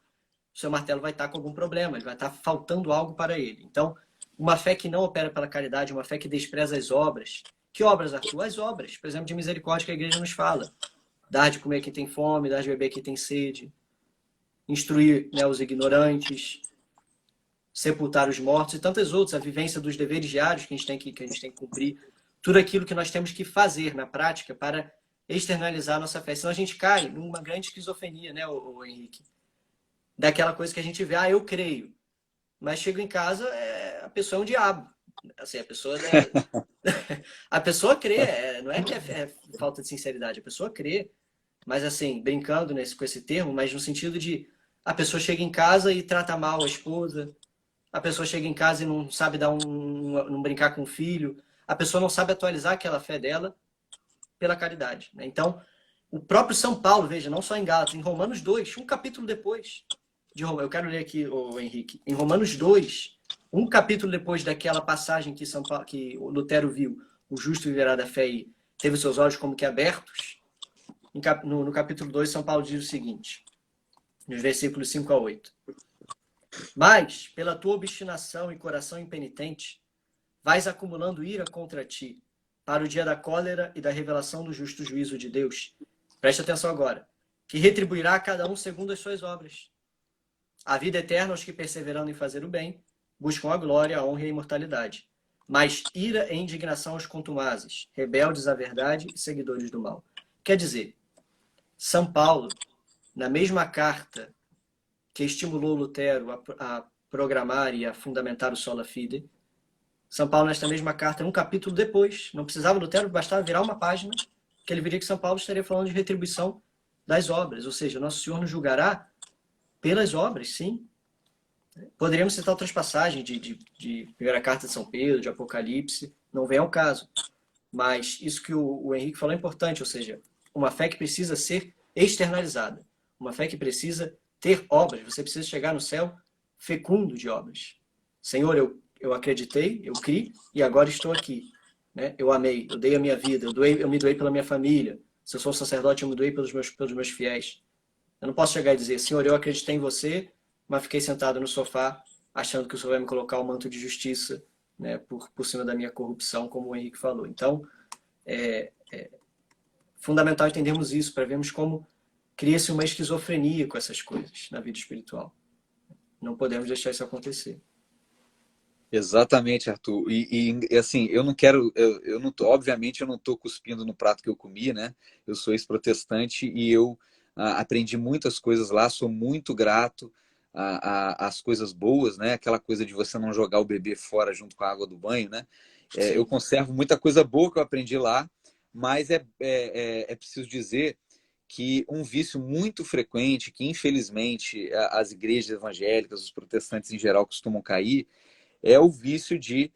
o seu martelo vai estar com algum problema, ele vai estar faltando algo para ele. Então, uma fé que não opera pela caridade, uma fé que despreza as obras. Que obras, Arthur? As obras, por exemplo, de misericórdia que a igreja nos fala. Dar de comer a quem tem fome, dar de beber a quem tem sede. Instruir, né, os ignorantes. Sepultar os mortos e tantas outras. A vivência dos deveres diários que a gente tem que cumprir. Tudo aquilo que nós temos que fazer na prática para externalizar a nossa fé. Senão a gente cai numa grande esquizofrenia, né, o Henrique? Daquela coisa que a gente vê, eu creio. Mas chego em casa, a pessoa é um diabo. Assim, a pessoa crê, não é que é falta de sinceridade, a pessoa crê. Mas assim, brincando com esse termo, mas no sentido de a pessoa chega em casa e trata mal a esposa, a pessoa chega em casa e não sabe não brincar com o filho, a pessoa não sabe atualizar aquela fé dela pela caridade, né? Então, o próprio São Paulo, veja, não só em Gálatas, em Romanos 2, um capítulo depois de Romanos, eu quero ler aqui, Henrique, em Romanos 2, um capítulo depois daquela passagem que o Lutero viu, o justo viverá da fé e teve seus olhos como que abertos, No capítulo 2, São Paulo diz o seguinte, nos versículos 5 a 8. Mas, pela tua obstinação e coração impenitente, vais acumulando ira contra ti, para o dia da cólera e da revelação do justo juízo de Deus. Preste atenção agora. Que retribuirá a cada um segundo as suas obras. A vida eterna aos que, perseverando em fazer o bem, buscam a glória, a honra e a imortalidade. Mas ira e indignação aos contumazes, rebeldes à verdade e seguidores do mal. Quer dizer, São Paulo, na mesma carta que estimulou Lutero a programar e a fundamentar o Sola Fide, São Paulo, nesta mesma carta, um capítulo depois, não precisava Lutero, bastava virar uma página, que ele veria que São Paulo estaria falando de retribuição das obras, ou seja, Nosso Senhor nos julgará pelas obras, sim. Poderíamos citar outras passagens de primeira carta de São Pedro, de Apocalipse, não vem ao caso. Mas isso que o Henrique falou é importante, ou seja, uma fé que precisa ser externalizada, uma fé que precisa ter obras, você precisa chegar no céu fecundo de obras. Senhor, eu acreditei, eu criei e agora estou aqui. Né? Eu amei, eu dei a minha vida, eu me doei pela minha família. Se eu sou sacerdote, eu me doei pelos meus fiéis. Eu não posso chegar e dizer, Senhor, eu acreditei em você, mas fiquei sentado no sofá achando que o Senhor vai me colocar o manto de justiça, né, por cima da minha corrupção, como o Henrique falou. Então, é fundamental entendermos isso, para vermos como cria-se uma esquizofrenia com essas coisas na vida espiritual. Não podemos deixar isso acontecer. Exatamente, Arthur. E, assim, eu não quero, eu não tô, obviamente eu não estou cuspindo no prato que eu comi, né? Eu sou ex-protestante e eu aprendi muitas coisas lá, sou muito grato às coisas boas, né? Aquela coisa de você não jogar o bebê fora junto com a água do banho, né? Eu Sim. conservo muita coisa boa que eu aprendi lá, mas é preciso dizer que um vício muito frequente, que infelizmente as igrejas evangélicas, os protestantes em geral costumam cair, é o vício de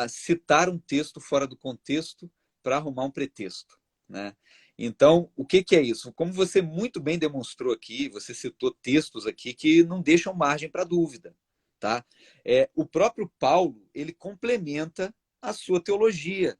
citar um texto fora do contexto para arrumar um pretexto, né? Então, o que é isso? Como você muito bem demonstrou aqui, você citou textos aqui que não deixam margem para dúvida, tá? O próprio Paulo, ele complementa a sua teologia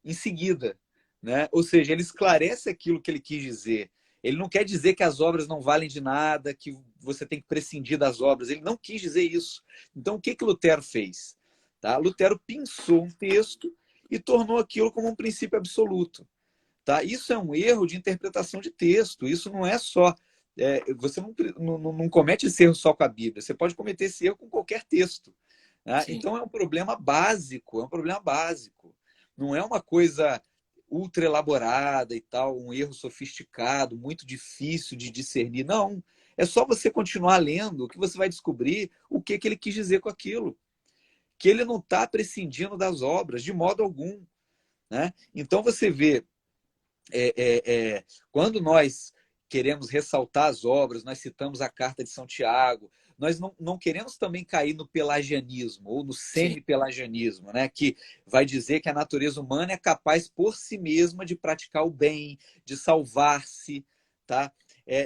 em seguida, né? Ou seja, ele esclarece aquilo que ele quis dizer. Ele não quer dizer que as obras não valem de nada, que você tem que prescindir das obras. Ele não quis dizer isso. Então, o que Lutero fez? Tá? Lutero pensou um texto e tornou aquilo como um princípio absoluto. Tá? Isso é um erro de interpretação de texto. Isso não é só... você não comete esse erro só com a Bíblia. Você pode cometer esse erro com qualquer texto. Tá? Então, é um problema básico. É um problema básico. Não é uma coisa ultra elaborada e tal, um erro sofisticado, muito difícil de discernir. Não, é só você continuar lendo que você vai descobrir o que ele quis dizer com aquilo. Que ele não está prescindindo das obras, de modo algum. Né? Então você vê, quando nós queremos ressaltar as obras, nós citamos a carta de São Tiago, nós não queremos também cair no pelagianismo ou no semi-pelagianismo, né? Que vai dizer que a natureza humana é capaz por si mesma de praticar o bem, de salvar-se, tá?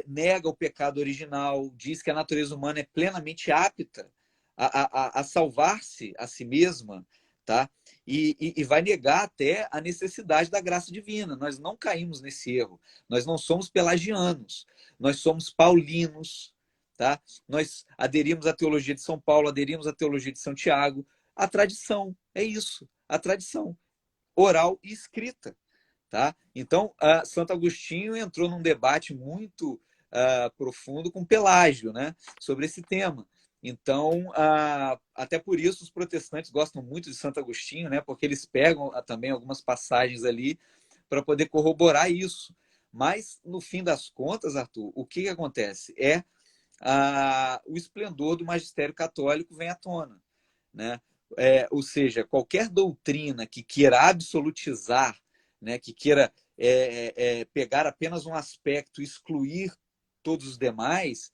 Nega o pecado original, diz que a natureza humana é plenamente apta a salvar-se a si mesma, tá? E vai negar até a necessidade da graça divina. Nós não caímos nesse erro. Nós não somos pelagianos, nós somos paulinos, tá? Nós aderimos à teologia de São Paulo, aderimos à teologia de São Tiago. A tradição, é isso, a tradição oral e escrita. Tá? Então, Santo Agostinho entrou num debate muito profundo com Pelágio, né, sobre esse tema. Então, até por isso os protestantes gostam muito de Santo Agostinho, né, porque eles pegam também algumas passagens ali para poder corroborar isso. Mas, no fim das contas, Arthur, o que acontece? O esplendor do magistério católico vem à tona. Né? Ou seja, qualquer doutrina que queira absolutizar, né, que queira pegar apenas um aspecto e excluir todos os demais,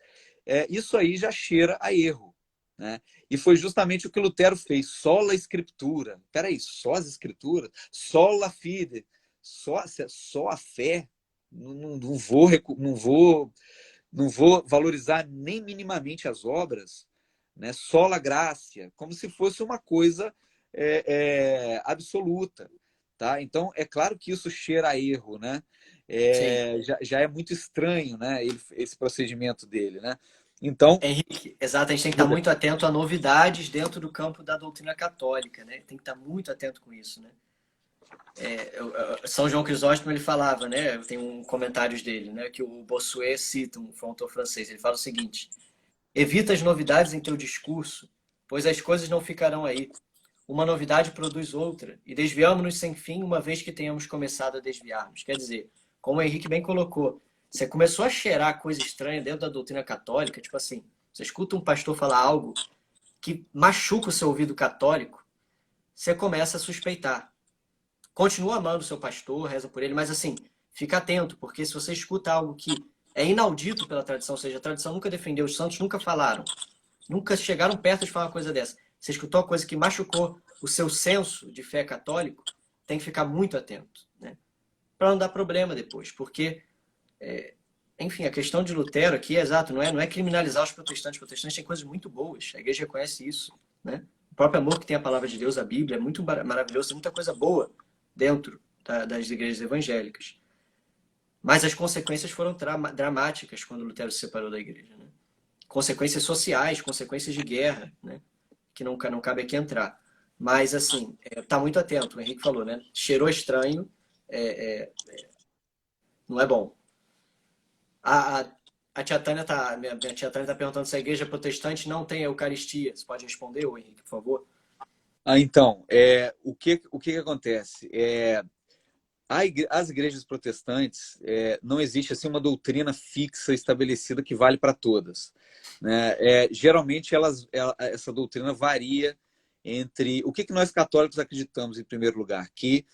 isso aí já cheira a erro. Né? E foi justamente o que Lutero fez. Sola Escritura. Peraí, só as Escrituras? Sola Fide. Só a fé? Não vou valorizar nem minimamente as obras, né? Sola gracia, como se fosse uma coisa absoluta. Tá? Então, é claro que isso cheira a erro. Né? Sim. já é muito estranho, né? Esse procedimento dele, né? Então, Henrique, exato, a gente tem que estar diga. muito atento a novidades dentro do campo da doutrina católica, né? Tem que estar muito atento com isso, né? São João Crisóstomo ele falava, né? Tem um comentários dele, né? Que o Bossuet cita, foi um autor francês. Ele fala o seguinte: evita as novidades em teu discurso, pois as coisas não ficarão aí. Uma novidade produz outra, e desviamos-nos sem fim uma vez que tenhamos começado a desviarmos. Quer dizer, como o Henrique bem colocou, você começou a cheirar coisa estranha dentro da doutrina católica, tipo assim, você escuta um pastor falar algo que machuca o seu ouvido católico, você começa a suspeitar. Continua amando o seu pastor, reza por ele, mas assim, fica atento, porque se você escuta algo que é inaudito pela tradição, ou seja, a tradição nunca defendeu, os santos nunca falaram, nunca chegaram perto de falar uma coisa dessa. Você escutou uma coisa que machucou o seu senso de fé católico, tem que ficar muito atento, né? Para não dar problema depois, porque, enfim, a questão de Lutero aqui é exato, não é criminalizar os protestantes. Os protestantes têm coisas muito boas, a igreja reconhece isso, né? O próprio amor que tem a palavra de Deus, a Bíblia, é muito maravilhoso, tem muita coisa boa dentro das igrejas evangélicas. Mas as consequências foram dramáticas quando Lutero se separou da igreja, né? Consequências sociais, consequências de guerra, né? Que não cabe aqui entrar. Mas, assim, tá muito atento, o Henrique falou, né? Cheirou estranho, não é bom. A, a, a tia Tânia minha tia Tânia tá perguntando se a igreja protestante não tem a Eucaristia. Você pode responder, ô Henrique, por favor? Então, o que acontece? As igrejas protestantes, não existe assim uma doutrina fixa estabelecida que vale para todas, né? Geralmente essa doutrina varia entre o que nós católicos acreditamos, em primeiro lugar, que,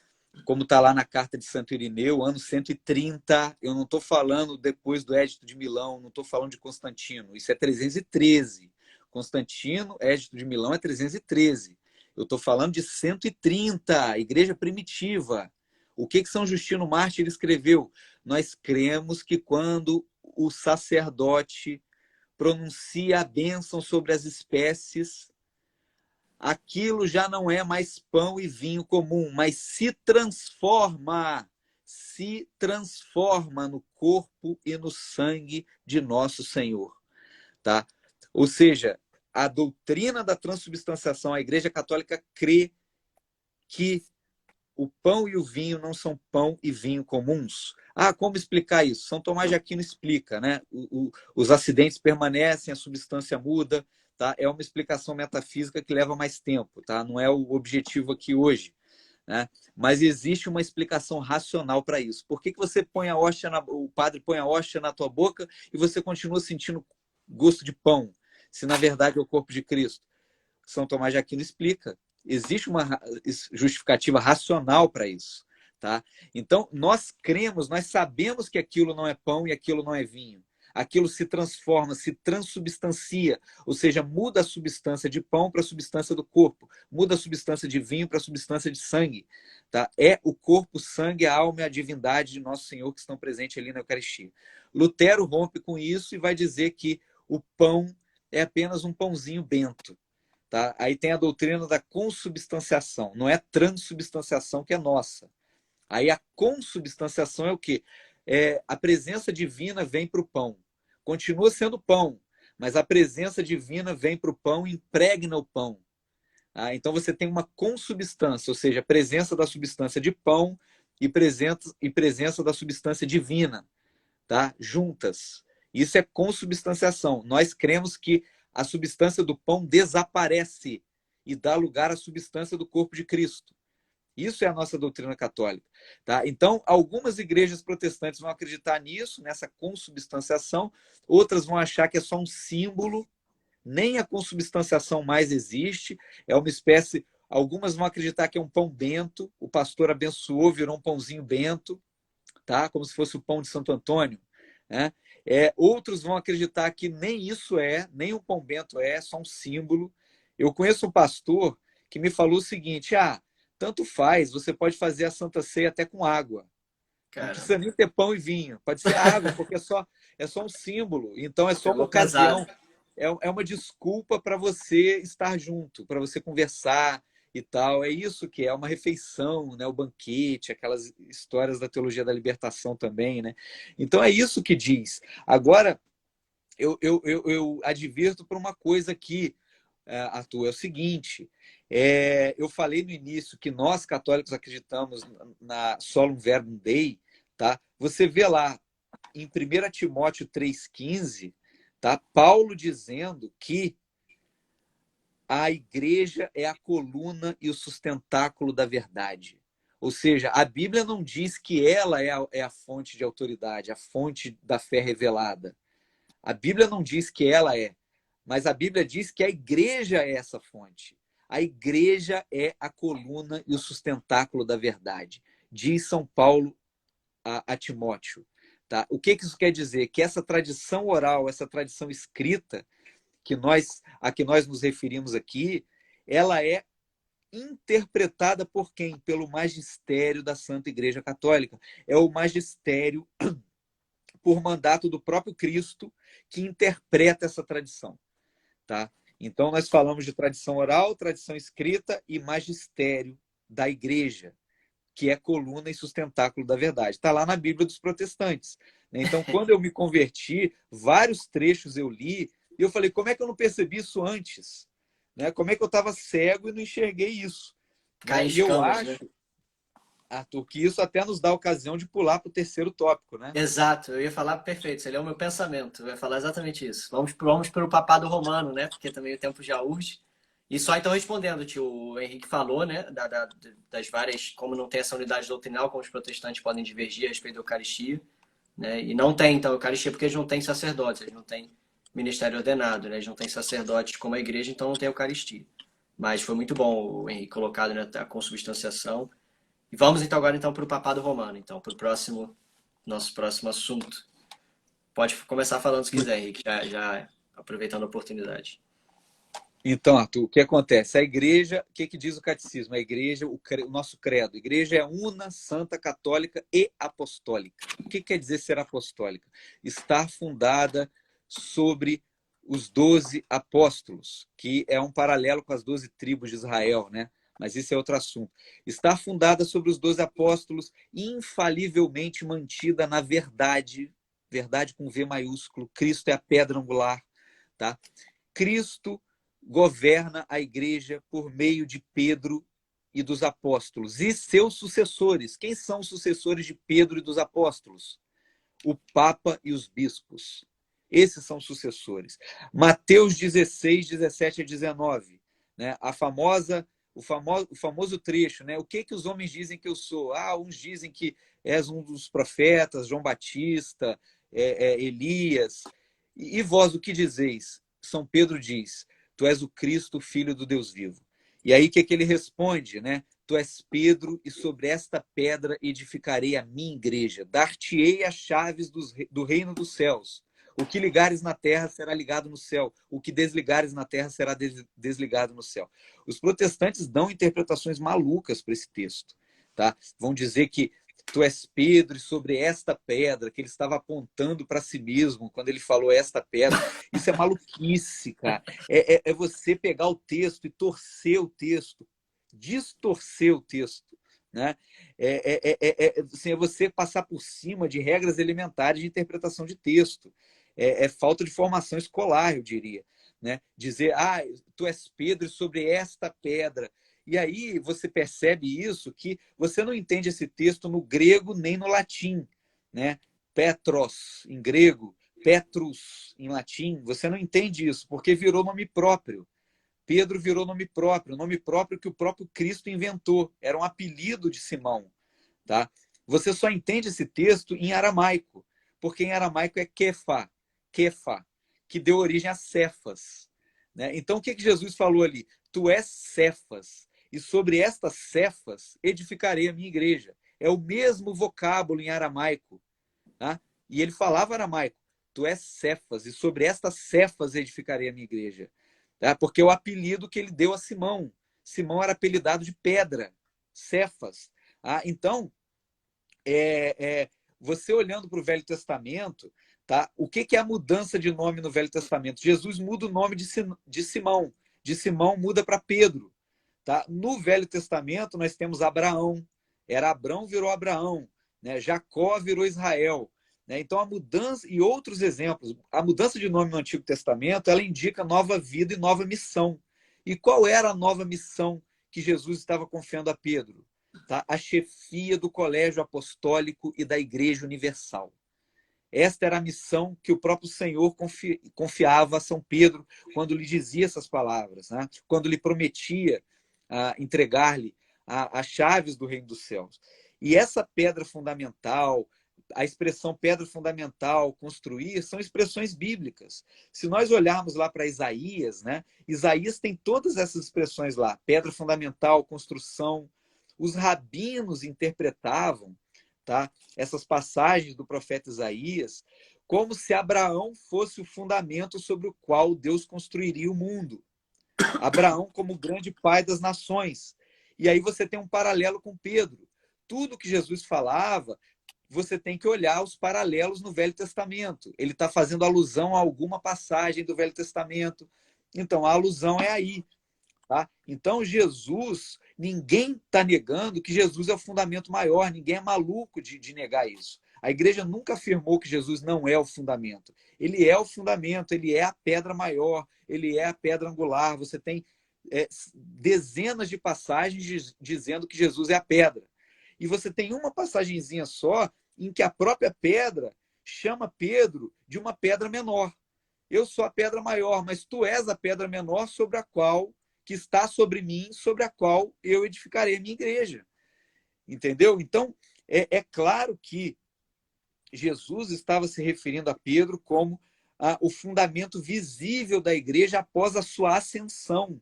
como está lá na carta de Santo Irineu, ano 130, eu não estou falando depois do Édito de Milão, não estou falando de Constantino, isso é 313. Constantino, Édito de Milão é 313. Eu estou falando de 130, igreja primitiva. O que São Justino Mártir escreveu? Nós cremos que quando o sacerdote pronuncia a bênção sobre as espécies, aquilo já não é mais pão e vinho comum, mas se transforma no corpo e no sangue de nosso Senhor, tá? Ou seja, a doutrina da transubstanciação, a Igreja Católica crê que o pão e o vinho não são pão e vinho comuns. Ah, como explicar isso? São Tomás de Aquino explica, né? Os acidentes permanecem, a substância muda, tá? É uma explicação metafísica que leva mais tempo, tá? Não é o objetivo aqui hoje, né? Mas existe uma explicação racional para isso. Por que você põe o padre põe a hóstia na tua boca e você continua sentindo gosto de pão, se na verdade é o corpo de Cristo? São Tomás de Aquino explica. Existe uma justificativa racional para isso, tá? Então, nós cremos, nós sabemos que aquilo não é pão e aquilo não é vinho. Aquilo se transforma, se transubstancia, ou seja, muda a substância de pão para a substância do corpo, muda a substância de vinho para a substância de sangue, tá? É o corpo, o sangue, a alma e a divindade de nosso Senhor que estão presentes ali na Eucaristia. Lutero rompe com isso e vai dizer que o pão é apenas um pãozinho bento. Tá? Aí tem a doutrina da consubstanciação, não é transubstanciação que é nossa. Aí a consubstanciação é o quê? A presença divina vem para o pão. Continua sendo pão, mas a presença divina vem para o pão e impregna o pão. Tá? Então você tem uma consubstância, ou seja, a presença da substância de pão e presença da substância divina, tá? Juntas. Isso é consubstanciação. Nós cremos que a substância do pão desaparece e dá lugar à substância do corpo de Cristo. Isso é a nossa doutrina católica, tá? Então, algumas igrejas protestantes vão acreditar nisso, nessa consubstanciação, outras vão achar que é só um símbolo, nem a consubstanciação mais existe, é uma espécie. Algumas vão acreditar que é um pão bento, o pastor abençoou, virou um pãozinho bento, tá? Como se fosse o pão de Santo Antônio, né? Outros vão acreditar que nem isso nem o pão bento só um símbolo. Eu conheço um pastor que me falou o seguinte: tanto faz, você pode fazer a Santa Ceia até com água. Não precisa Caramba, nem ter pão e vinho, pode ser água, porque é só um símbolo. Então é só uma pegou pesado. ocasião, é uma desculpa para você estar junto, para você conversar. e tal. É isso que é uma refeição, né? O banquete, aquelas histórias da teologia da libertação também, né? Então é isso que diz. Agora, eu advirto para uma coisa aqui, Arthur, é o seguinte, eu falei no início que nós católicos acreditamos na Solum Verbum Dei, tá? Você vê lá em 1 Timóteo 3,15, tá? Paulo dizendo que a igreja é a coluna e o sustentáculo da verdade. Ou seja, a Bíblia não diz que ela é a fonte de autoridade, a fonte da fé revelada. A Bíblia não diz que ela é, mas a Bíblia diz que a igreja é essa fonte. A igreja é a coluna e o sustentáculo da verdade. Diz São Paulo a Timóteo. Tá? O que isso quer dizer? Que essa tradição oral, essa tradição escrita, a que nós nos referimos aqui, ela é interpretada por quem? Pelo magistério da Santa Igreja Católica. É o magistério, por mandato do próprio Cristo, que interpreta essa tradição. Tá? Então, nós falamos de tradição oral, tradição escrita e magistério da Igreja, que é coluna e sustentáculo da verdade. Está lá na Bíblia dos protestantes. Então, quando eu me converti, vários trechos eu li e eu falei, como é que eu não percebi isso antes? Né? Como é que eu estava cego e não enxerguei isso? Cai Né? em E eu escamas, né? acho, Arthur, que isso até nos dá a ocasião de pular para o terceiro tópico, né? Exato, eu ia falar perfeito, você leu o meu pensamento, eu ia falar exatamente isso. Vamos para o papado romano, né? Porque também o tempo já urge. E só então respondendo, tio, o Henrique falou, né? Das várias, como não tem essa unidade doutrinal, como os protestantes podem divergir a respeito da Eucaristia, né? E não tem, então, Eucaristia porque eles não têm sacerdotes, eles não têm ministério ordenado, né? Eles não têm sacerdotes como a igreja, então não tem Eucaristia. Mas foi muito bom o Henrique colocado, né? A consubstanciação. E vamos então agora então para o papado romano, então, para o nosso próximo assunto. Pode começar falando se quiser, Henrique, já aproveitando a oportunidade. Então, Arthur, o que acontece? A igreja, o que diz o catecismo? A igreja, o nosso credo. A igreja é una, santa, católica e apostólica. O que quer dizer ser apostólica? Estar fundada sobre os 12 apóstolos, que é um paralelo com as 12 tribos de Israel, né? Mas isso é outro assunto. Estar fundada sobre os 12 apóstolos, infalivelmente mantida na verdade, verdade com V maiúsculo. Cristo é a pedra angular, tá? Cristo governa a igreja por meio de Pedro e dos apóstolos e seus sucessores. Quem são os sucessores de Pedro e dos apóstolos? O Papa e os bispos. Esses são os sucessores. Mateus 16, 17 a 19. Né? O famoso trecho, né? O que os homens dizem que eu sou? Uns dizem que és um dos profetas, João Batista, Elias. E vós o que dizeis? São Pedro diz, tu és o Cristo, filho do Deus vivo. E aí o que ele responde, né? Tu és Pedro, e sobre esta pedra edificarei a minha igreja. Dar-te-ei as chaves do reino dos céus. O que ligares na terra será ligado no céu. O que desligares na terra será desligado no céu. Os protestantes dão interpretações malucas para esse texto. Tá? Vão dizer que tu és Pedro, e sobre esta pedra, que ele estava apontando para si mesmo quando ele falou esta pedra. Isso é maluquice, cara. É você pegar o texto e torcer o texto, distorcer o texto. Né? Assim, é você passar por cima de regras elementares de interpretação de texto. É falta de formação escolar, eu diria. Né? Dizer, tu és Pedro, e sobre esta pedra. E aí você percebe isso, que você não entende esse texto no grego nem no latim. Né? Petros, em grego, Petrus, em latim. Você não entende isso, porque virou nome próprio. Pedro virou nome próprio que o próprio Cristo inventou. Era um apelido de Simão. Tá? Você só entende esse texto em aramaico, porque em aramaico é Kefa, que deu origem a Cefas. Né? Então, o que Jesus falou ali? Tu és Cefas, e sobre estas Cefas edificarei a minha igreja. É o mesmo vocábulo em aramaico. Tá? E ele falava aramaico. Tu és Cefas, e sobre estas Cefas edificarei a minha igreja. Tá? Porque é o apelido que ele deu a Simão. Simão era apelidado de pedra, Cefas. Então, você olhando para o Velho Testamento, tá? O que é a mudança de nome no Velho Testamento? Jesus muda o nome de Simão. De Simão muda para Pedro. Tá? No Velho Testamento, nós temos Abraão. Era Abrão, virou Abraão. Né? Jacó virou Israel. Né? Então, a mudança, e outros exemplos, a mudança de nome no Antigo Testamento, ela indica nova vida e nova missão. E qual era a nova missão que Jesus estava confiando a Pedro? Tá? A chefia do Colégio Apostólico e da Igreja Universal. Esta era a missão que o próprio Senhor confiava a São Pedro quando lhe dizia essas palavras, né? Quando lhe prometia entregar-lhe as chaves do reino dos céus. E essa pedra fundamental, a expressão pedra fundamental, construir, são expressões bíblicas. Se nós olharmos lá para Isaías, né? Isaías tem todas essas expressões lá, pedra fundamental, construção. Os rabinos interpretavam, tá, essas passagens do profeta Isaías como se Abraão fosse o fundamento sobre o qual Deus construiria o mundo. Abraão como grande pai das nações. E aí você tem um paralelo com Pedro. Tudo que Jesus falava, você tem que olhar os paralelos no Velho Testamento. Ele está fazendo alusão a alguma passagem do Velho Testamento. Então, a alusão é aí. Tá? Então, Jesus, ninguém está negando que Jesus é o fundamento maior, ninguém é maluco de negar isso. A igreja nunca afirmou que Jesus não é o fundamento. Ele é o fundamento, ele é a pedra maior, ele é a pedra angular. Você tem dezenas de passagens dizendo que Jesus é a pedra. E você tem uma passagenzinha só em que a própria pedra chama Pedro de uma pedra menor. Eu sou a pedra maior, mas tu és a pedra menor sobre a qual que está sobre mim, sobre a qual eu edificarei a minha igreja. Entendeu? Então, é claro que Jesus estava se referindo a Pedro como o fundamento visível da igreja após a sua ascensão.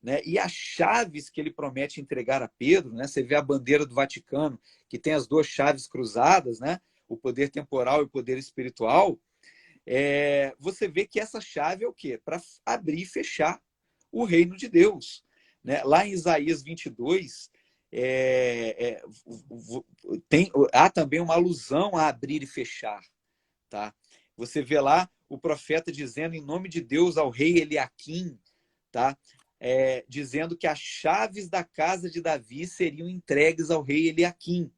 Né? E as chaves que ele promete entregar a Pedro, né? Você vê a bandeira do Vaticano, que tem as duas chaves cruzadas, né? O poder temporal e o poder espiritual. Você vê que essa chave é o quê? Para abrir e fechar o reino de Deus. Né? Lá em Isaías 22, há também uma alusão a abrir e fechar. Tá? Você vê lá o profeta dizendo em nome de Deus ao rei Eliaquim, tá? Dizendo que as chaves da casa de Davi seriam entregues ao rei Eliaquim.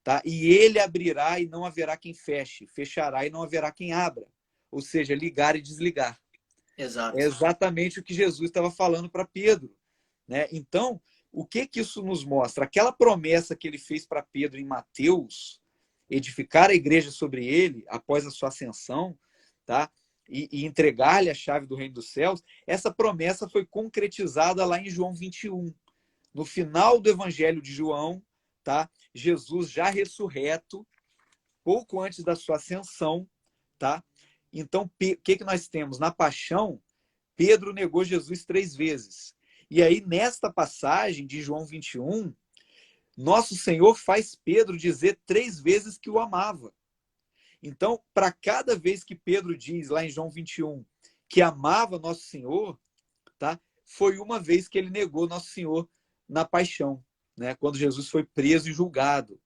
Tá? E ele abrirá e não haverá quem feche, fechará e não haverá quem abra. Ou seja, ligar e desligar. Exato. É exatamente o que Jesus estava falando para Pedro. Né? Então, o que isso nos mostra? Aquela promessa que ele fez para Pedro em Mateus, edificar a igreja sobre ele após a sua ascensão, tá? E entregar-lhe a chave do reino dos céus, essa promessa foi concretizada lá em João 21. No final do evangelho de João, tá? Jesus já ressurreto, pouco antes da sua ascensão, tá? Então, o que nós temos? Na paixão, Pedro negou Jesus 3 vezes. E aí, nesta passagem de João 21, nosso Senhor faz Pedro dizer 3 vezes que o amava. Então, para cada vez que Pedro diz, lá em João 21, que amava nosso Senhor, tá? Foi uma vez que ele negou nosso Senhor na paixão, né? Quando Jesus foi preso e julgado.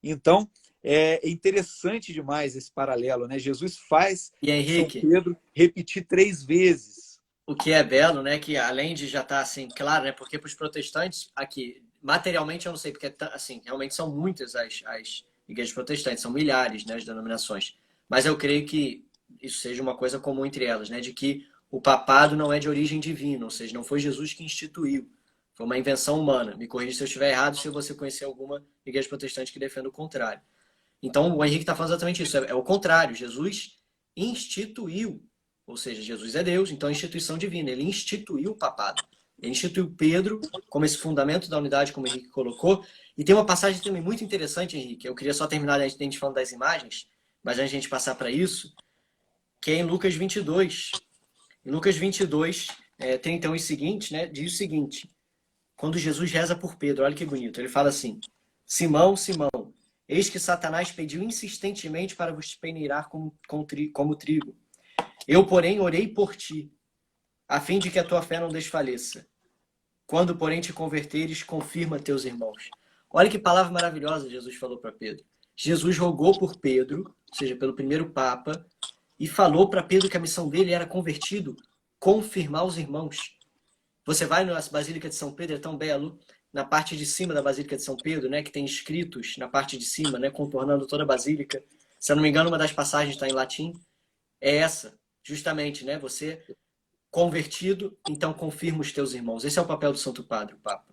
Então, é interessante demais esse paralelo, né? Jesus faz São Pedro repetir 3 vezes. O que é belo, né? Que além de já estar assim, claro, né? Porque para os protestantes, aqui, materialmente eu não sei, porque assim, realmente são muitas as igrejas protestantes, são milhares, né, as denominações. Mas eu creio que isso seja uma coisa comum entre elas, né? De que o papado não é de origem divina, ou seja, não foi Jesus que instituiu. Foi uma invenção humana. Me corrija se eu estiver errado, se você conhecer alguma igreja protestante que defenda o contrário. Então, o Henrique está falando exatamente isso. É o contrário. Jesus instituiu. Ou seja, Jesus é Deus, então é instituição divina. Ele instituiu o papado. Ele instituiu Pedro como esse fundamento da unidade, como o Henrique colocou. E tem uma passagem também muito interessante, Henrique. Eu queria só terminar a gente falando das imagens, mas antes de a gente passar para isso, que é em Lucas 22. Em Lucas 22, tem então o seguinte, né? Diz o seguinte. Quando Jesus reza por Pedro, olha que bonito. Ele fala assim: Simão, Simão, eis que Satanás pediu insistentemente para vos peneirar como trigo. Eu, porém, orei por ti, a fim de que a tua fé não desfaleça. Quando, porém, te converteres, confirma teus irmãos. Olha que palavra maravilhosa Jesus falou para Pedro. Jesus rogou por Pedro, ou seja, pelo primeiro Papa, e falou para Pedro que a missão dele era convertido, confirmar os irmãos. Você vai na Basílica de São Pedro, é tão belo, na parte de cima da Basílica de São Pedro, né, que tem escritos na parte de cima, né, contornando toda a Basílica. Se eu não me engano, uma das passagens está em latim, é essa, justamente, né? Você convertido, então confirma os teus irmãos. Esse é o papel do Santo Padre, o Papa.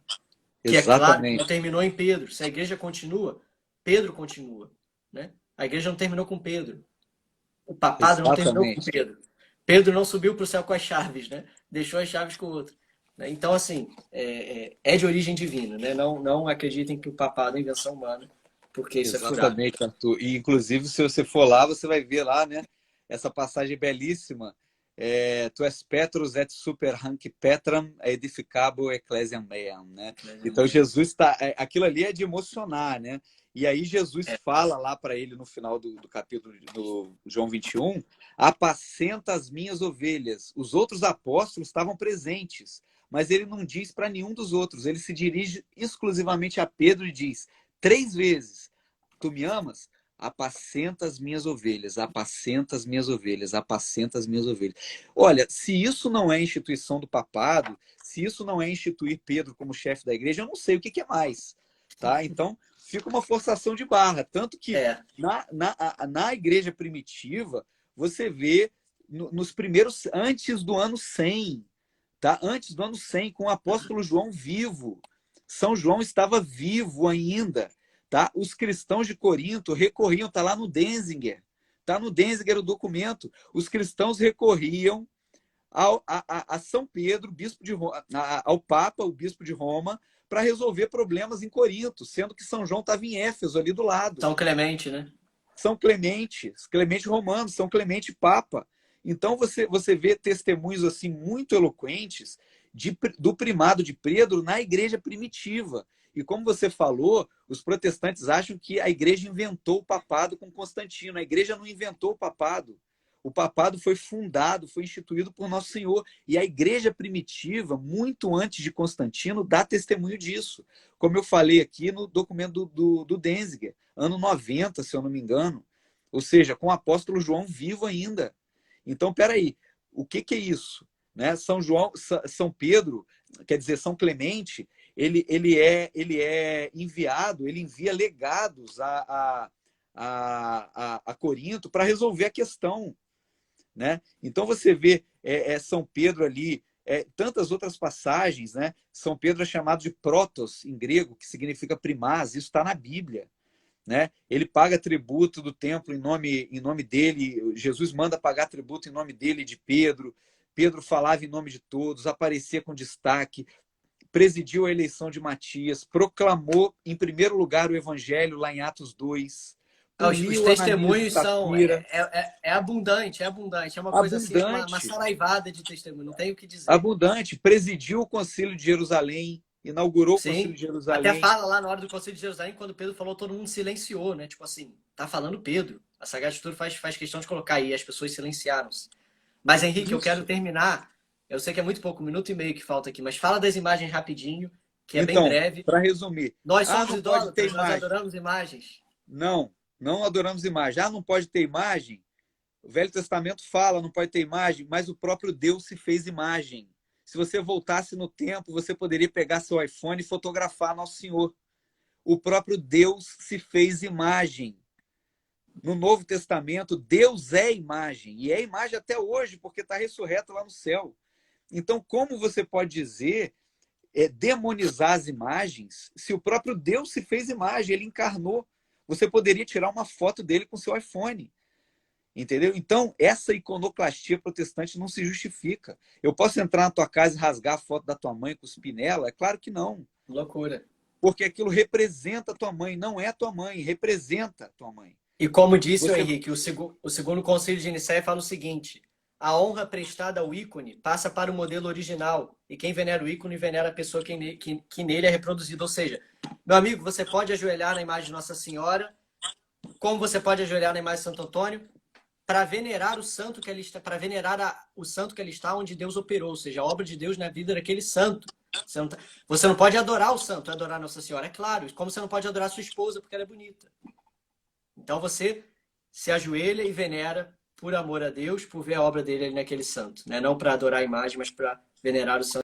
Que é claro que não Exatamente, terminou em Pedro. Se a igreja continua, Pedro continua, né? A igreja não terminou com Pedro. O papado não terminou com exatamente. Pedro. Pedro não subiu para o céu com as chaves, né? Deixou as chaves com o outro. Então, assim, é de origem divina, né? Não acreditem que o papado é invenção humana, porque isso é furado. Exatamente, Arthur. E, inclusive, se você for lá, você vai ver lá, né? Essa passagem belíssima. Tu és Petrus et super hanc Petram edificabo ecclesiam meam, né? Então, Jesus está... aquilo ali é de emocionar, né? E aí Jesus fala lá para ele no final do capítulo, do João 21, apacenta as minhas ovelhas. Os outros apóstolos estavam presentes, mas ele não diz para nenhum dos outros. Ele se dirige exclusivamente a Pedro e diz 3 vezes: tu me amas? Apacenta as minhas ovelhas, apacenta as minhas ovelhas, apacenta as minhas ovelhas. Olha, se isso não é instituição do papado, se isso não é instituir Pedro como chefe da igreja, eu não sei o que é mais. Tá? Então, fica uma forçação de barra. Tanto que na igreja primitiva, você vê nos primeiros, antes do ano 100, tá? Antes do ano 100, com o apóstolo João vivo. São João estava vivo ainda. Tá? Os cristãos de Corinto recorriam, está lá no Denzinger, está no Denzinger o documento. Os cristãos recorriam a São Pedro, bispo de Roma, ao Papa, o bispo de Roma, para resolver problemas em Corinto, sendo que São João estava em Éfeso, ali do lado. São Clemente, né? São Clemente, Clemente Romano, São Clemente Papa. Então você vê testemunhos assim muito eloquentes do primado de Pedro na igreja primitiva. E como você falou, os protestantes acham que a igreja inventou o papado com Constantino. A igreja não inventou o papado. O papado foi fundado, foi instituído por Nosso Senhor. E a igreja primitiva, muito antes de Constantino, dá testemunho disso. Como eu falei aqui no documento do Denzinger, ano 90, se eu não me engano. Ou seja, com o apóstolo João vivo ainda. Então, peraí, o que é isso? Né? São Pedro, quer dizer, São Clemente, ele é enviado, ele envia legados a Corinto para resolver a questão. Né? Então você vê São Pedro ali, tantas outras passagens, né? São Pedro é chamado de protos em grego, que significa primaz, isso está na Bíblia. Né? Ele paga tributo do templo em nome dele, Jesus manda pagar tributo em nome dele, de Pedro. Pedro falava em nome de todos, aparecia com destaque, presidiu a eleição de Matias, proclamou em primeiro lugar o evangelho lá em Atos 2, Os puniu Ananias e testemunhos são. Safira. É abundante, é abundante. É uma coisa assim, uma Abundante, saraivada de testemunho, não tem o que dizer. abundante, presidiu o Concílio de Jerusalém, inaugurou o Concílio Sim. de Até Jerusalém. fala lá na hora do Conselho de Jerusalém, quando Pedro falou, todo mundo silenciou, né? Tipo assim, tá falando Pedro. A Sagrada Escritura faz questão de colocar aí, as pessoas silenciaram-se. Mas, Henrique, eu quero Isso. terminar. Eu sei que é muito pouco, 1 minuto e meio que falta aqui, mas fala das imagens rapidinho, que é bem Então, breve. para resumir, Nós somos não pode ter idólatras, nós imagem. adoramos imagens. Não adoramos imagem. Não pode ter imagem. O Velho Testamento fala, não pode ter imagem, mas o próprio Deus se fez imagem. Se você voltasse no tempo, você poderia pegar seu iPhone e fotografar Nosso Senhor. O próprio Deus se fez imagem. No Novo Testamento, Deus é imagem. E é imagem até hoje, porque está ressurreto lá no céu. Então, como você pode dizer, demonizar as imagens, se o próprio Deus se fez imagem, ele encarnou? Você poderia tirar uma foto dele com seu iPhone. Entendeu? Então, essa iconoclastia protestante não se justifica. Eu posso entrar na tua casa e rasgar a foto da tua mãe com os pinela? É claro que não. Loucura. Porque aquilo representa a tua mãe, não é a tua mãe, representa a tua mãe. E como disse o Você... Henrique, o segundo concílio de Nicéia fala o seguinte: a honra prestada ao ícone passa para o modelo original, e quem venera o ícone venera a pessoa que nele é reproduzida. Ou seja, meu amigo, você pode ajoelhar na imagem de Nossa Senhora, como você pode ajoelhar na imagem de Santo Antônio, para venerar o santo que ali está, para venerar o santo que ali está, onde Deus operou, ou seja, a obra de Deus na vida daquele santo. Você não pode adorar o santo, adorar Nossa Senhora, é claro. Como você não pode adorar sua esposa porque ela é bonita. Então você se ajoelha e venera por amor a Deus, por ver a obra dele ali naquele santo, né? Não para adorar a imagem, mas para venerar o santo.